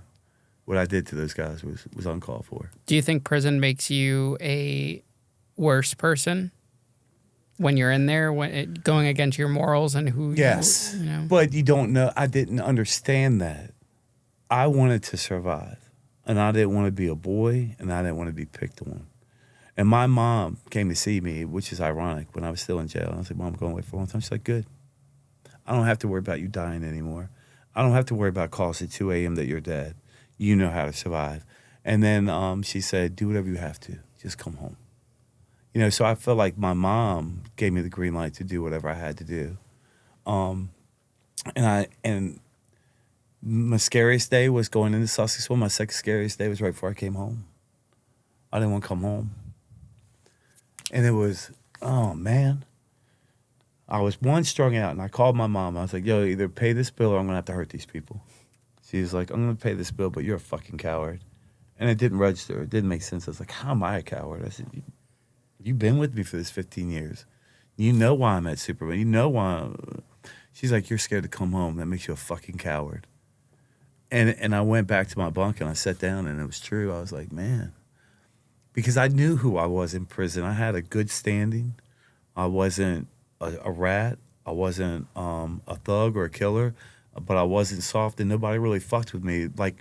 What I did to those guys was uncalled for. Do you think prison makes you a worse person when you're in there, going against your morals and who? Yes, you know? But you don't know. I didn't understand that. I wanted to survive. and I didn't want to be a boy, and I didn't want to be picked on. And my mom came to see me, which is ironic, when I was still in jail. And I was like, Mom, I'm going away for a long time. She's like, good. I don't have to worry about you dying anymore. I don't have to worry about calls at 2 a.m. that you're dead. You know how to survive. And then she said, do whatever you have to. Just come home. You know, so I felt like my mom gave me the green light to do whatever I had to do. And my scariest day was going into Sussexville. My second scariest day was right before I came home. I didn't want to come home. And it was, oh, man. I was strung out, and I called my mom. I was like, yo, either pay this bill or I'm going to have to hurt these people. She was like, I'm going to pay this bill, but you're a fucking coward. And it didn't register. It didn't make sense. I was like, how am I a coward? I said, you've been with me for this 15 years. You know why I'm at Superman. You know why. She's like, you're scared to come home. That makes you a fucking coward. And I went back to my bunk, and I sat down, and it was true. I was like, man. Because I knew who I was in prison. I had a good standing. I wasn't a rat. I wasn't a thug or a killer, but I wasn't soft, and nobody really fucked with me. Like,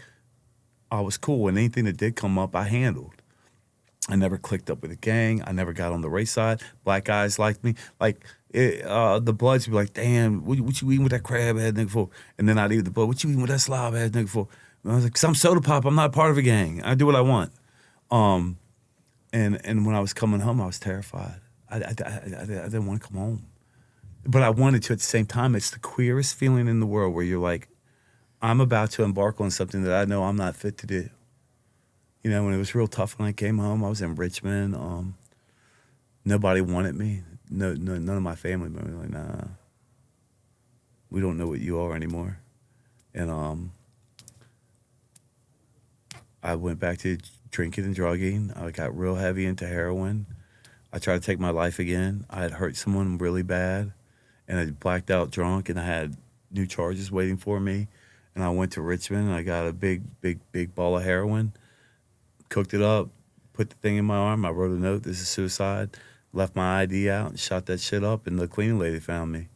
I was cool, and anything that did come up, I handled. I never clicked up with a gang. I never got on the race side. Black guys liked me. Like, the Bloods would be like, damn, what you eating with that crab head nigga for? And then I'd eat the Blood. What you eating with that slob head nigga for? And I was like, 'cause I'm soda pop. I'm not a part of a gang. I do what I want. And when I was coming home, I was terrified. I didn't want to come home. But I wanted to at the same time. It's the queerest feeling in the world where you're like, I'm about to embark on something that I know I'm not fit to do. You know, when it was real tough when I came home, I was in Richmond. Nobody wanted me. No, none of my family members were like, nah, we don't know what you are anymore. And I went back to drinking and drugging. I got real heavy into heroin. I tried to take my life again. I had hurt someone really bad, and I blacked out drunk, and I had new charges waiting for me. And I went to Richmond, and I got a big ball of heroin, cooked it up, put the thing in my arm. I wrote a note, this is suicide, left my ID out, and shot that shit up, and the cleaning lady found me.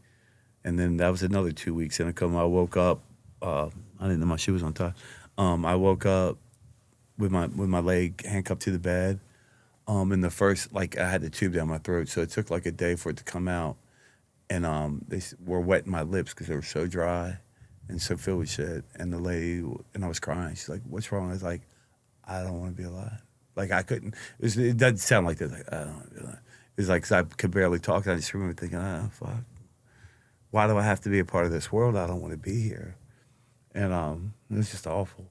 And then that was another 2 weeks in a coma. I woke up, I didn't know my shoe was on top. I woke up with my leg handcuffed to the bed. And the first, like, I had the tube down my throat, so it took like a day for it to come out. And they were wetting my lips because they were so dry and so filled with shit. And the lady, and I was crying. She's like, what's wrong? I was like, I don't want to be alive. Like, I couldn't, it doesn't sound like that. Like, I don't want to be alive. It was like, because I could barely talk. I just remember thinking, fuck. Why do I have to be a part of this world? I don't want to be here. And it was just awful.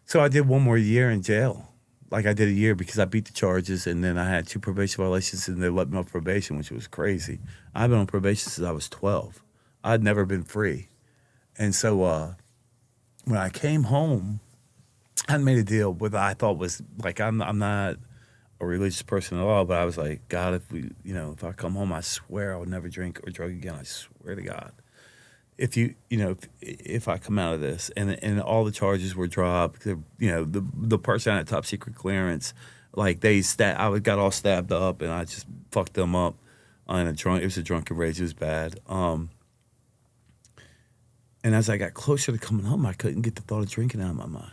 So I did one more year in jail. Like, I did a year because I beat the charges, and then I had 2 probation violations, and they let me off probation, which was crazy. I've been on probation since I was 12. I'd never been free. And so when I came home, I made a deal with what I thought was, like, I'm not a religious person at all, but I was like, God, if I come home, I swear I would never drink or drug again. I swear to God. If I come out of this, and all the charges were dropped, the person had top secret clearance, like I got all stabbed up, and I just fucked them up it was a drunken rage. It was bad. And as I got closer to coming home, I couldn't get the thought of drinking out of my mind.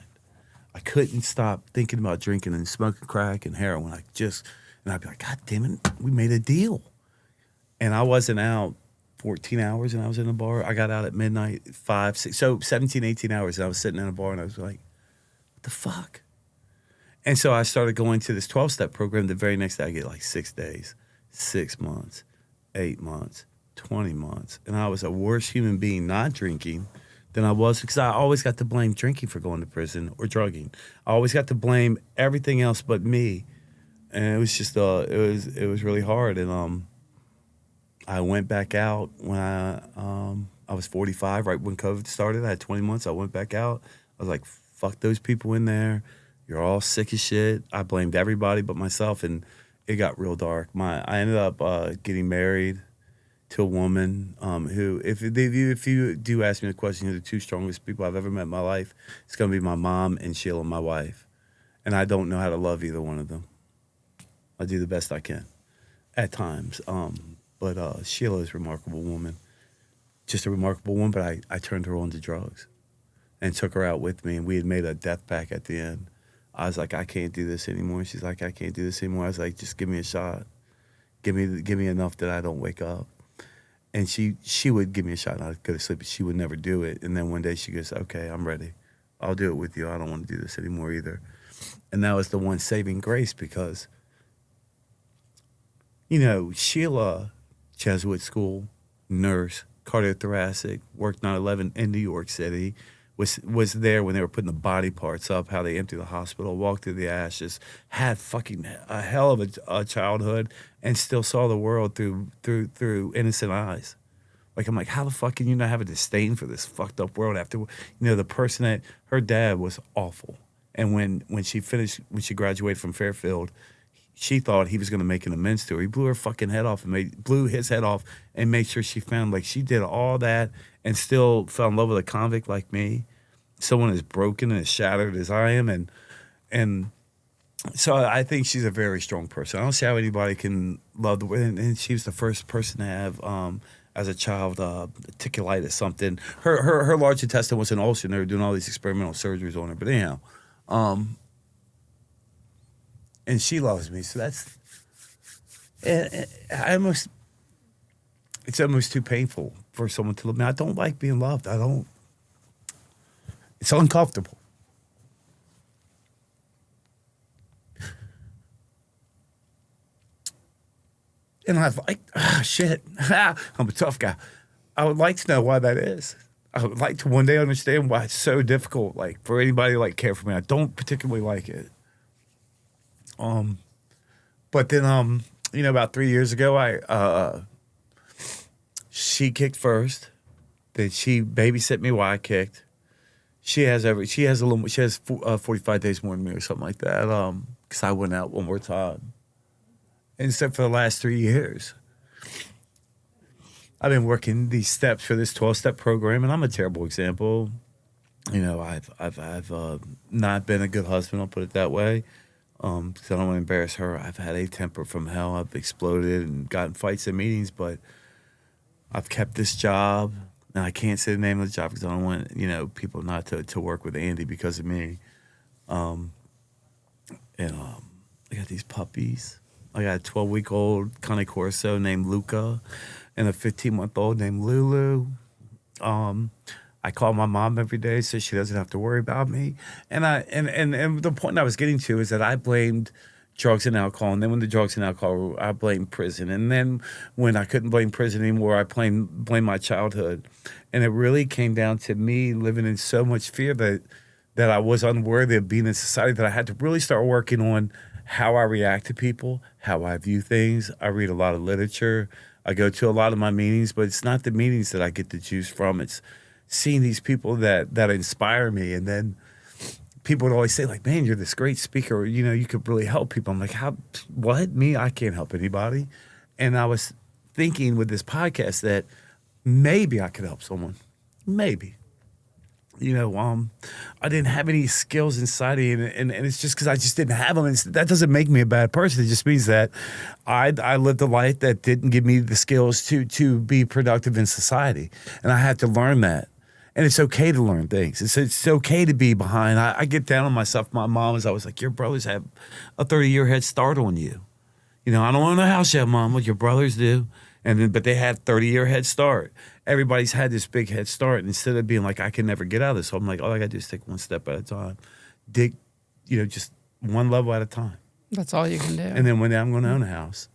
I couldn't stop thinking about drinking and smoking crack and heroin. And I'd be like, God damn it, we made a deal. And I wasn't out 14 hours, and I was in a bar. I got out at midnight, 5, 6, so 17, 18 hours, and I was sitting in a bar, and I was like, what the fuck? And so I started going to this 12-step program. The very next day, I get like 6 days, 6 months, 8 months, 20 months. And I was a worse human being not drinking than I was, because I always got to blame drinking for going to prison or drugging. I always got to blame everything else but me. And it was just, it was really hard. And I went back out when I was 45, right when COVID started. I had 20 months. I went back out. I was like, fuck those people in there. You're all sick as shit. I blamed everybody but myself, and it got real dark. I ended up getting married to a woman who, if you do ask me the question, who are the 2 strongest people I've ever met in my life, it's going to be my mom and Sheila, my wife. And I don't know how to love either one of them. I do the best I can at times. But Sheila is a remarkable woman. Just a remarkable woman, but I turned her on to drugs. and took her out with me, and we had made a death pact at the end. I was like, I can't do this anymore. She's like, I can't do this anymore. I was like, just give me a shot. Give me enough that I don't wake up. And she would give me a shot and I'd go to sleep, but she would never do it. And then one day she goes, okay, I'm ready. I'll do it with you. I don't want to do this anymore either. And that was the one saving grace because, you know, Sheila, Jesuit school, nurse, cardiothoracic, worked 9/11 in New York City, was there when they were putting the body parts up, how they emptied the hospital, walked through the ashes, had fucking a hell of a childhood, and still saw the world through innocent eyes. Like, I'm like, how the fuck can you not have a disdain for this fucked up world after, you know, the person that, her dad was awful. And when she graduated from Fairfield, she thought he was going to make an amends to her. He blew her fucking head off and blew his head off and made sure she found, like, she did all that and still fell in love with a convict like me, someone as broken and as shattered as I am. And so I think she's a very strong person. I don't see how anybody can love the way, and she was the first person to have, as a child, ticculitis, something. Her large intestine was an ulcer, and they were doing all these experimental surgeries on her. But anyhow, and she loves me, so that's. It's almost too painful for someone to love me. I don't like being loved. I don't. It's uncomfortable. And I've like, shit, I'm a tough guy. I would like to know why that is. I would like to one day understand why it's so difficult, like, for anybody to, like, care for me. I don't particularly like it. But then, you know, about 3 years ago, she kicked first. Then she babysit me while I kicked. She has 45 days more than me or something like that. Because I went out one more time. And so for the last 3 years, I've been working these steps for this 12-step program, and I'm a terrible example. You know, I've not been a good husband. I'll put it that way. Because I don't want to embarrass her. I've had a temper from hell. I've exploded and gotten fights in meetings, but I've kept this job. Now, I can't say the name of the job because I don't want, you know, people not to work with Andy because of me. I got these puppies. I got a 12-week-old Cane Corso named Luca and a 15-month-old named Lulu. I call my mom every day so she doesn't have to worry about me. And the point I was getting to is that I blamed drugs and alcohol. And then when the drugs and alcohol, I blamed prison. And then when I couldn't blame prison anymore, I blamed my childhood. And it really came down to me living in so much fear that I was unworthy of being in society, that I had to really start working on how I react to people, how I view things. I read a lot of literature. I go to a lot of my meetings, but it's not the meetings that I get the juice from. It's seeing these people that inspire me. And then people would always say, like, man, you're this great speaker. You know, you could really help people. I'm like, what? Me? I can't help anybody. And I was thinking with this podcast that maybe I could help someone. Maybe. You know, I didn't have any skills inside me, and it's just because I just didn't have them. And that doesn't make me a bad person. It just means that I lived a life that didn't give me the skills to be productive in society, and I had to learn that. And it's okay to learn things. It's okay to be behind. I get down on myself. My mom is always like, your brothers have a 30-year head start on you. You know, I don't own a house yet, Mom, what your brothers do. But they had 30-year head start. Everybody's had this big head start. And instead of being like, I can never get out of this, so I'm like, all I got to do is take one step at a time. Dig, you know, just one level at a time. That's all you can do. And then one day I'm going to own a house.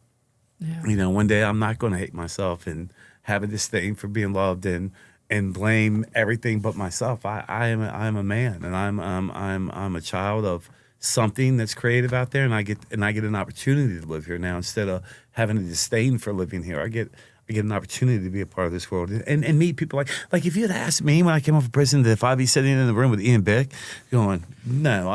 Yeah. You know, one day I'm not going to hate myself and have a disdain for being loved and blame everything but myself. I am a man, and I'm a child of something that's creative out there, and I get an opportunity to live here now instead of having a disdain for living here. I get an opportunity to be a part of this world and meet people like if you had asked me when I came off of prison if I'd be sitting in the room with Ian Bick going, no,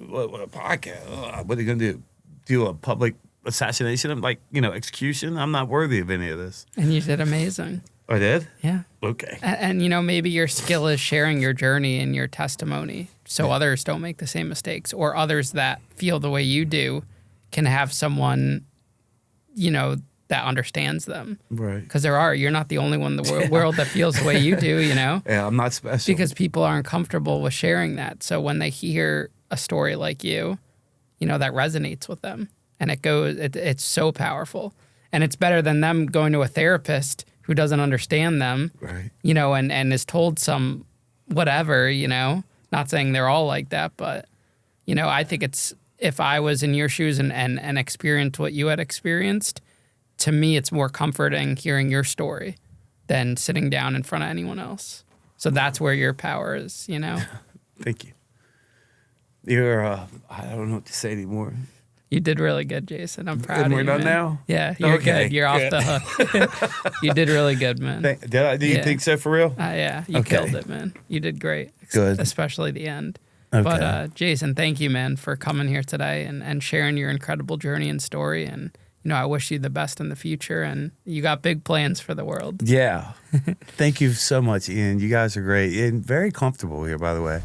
what a podcast? What are you gonna do? Do a public assassination? I'm like, you know, execution? I'm not worthy of any of this. And you did amazing. I did? Yeah. Okay. And you know, maybe your skill is sharing your journey and your testimony so others don't make the same mistakes, or others that feel the way you do can have someone, you know, that understands them. Right. Because you're not the only one in the world that feels the way you do, you know? Yeah, I'm not special. Because people aren't comfortable with sharing that. So when they hear a story like you, you know, that resonates with them. And it's so powerful. And it's better than them going to a therapist who doesn't understand them, right? You know, and is told some whatever, you know? Not saying they're all like that, but, you know, I think if I was in your shoes and experienced what you had experienced, to me, it's more comforting hearing your story than sitting down in front of anyone else. So that's where your power is, you know? Thank you. You're, I don't know what to say anymore. You did really good, Jason. I'm proud of you, we're done man. now? Yeah, you're Okay, good. You're off the hook. You did really good, man. Do you think so for real? Yeah, you killed it, man. You did great. Good. Especially the end. Okay. But Jason, thank you, man, for coming here today and sharing your incredible journey and story. And, you know, I wish you the best in the future. And you got big plans for the world. Yeah. Thank you so much, Ian. You guys are great and very comfortable here, by the way.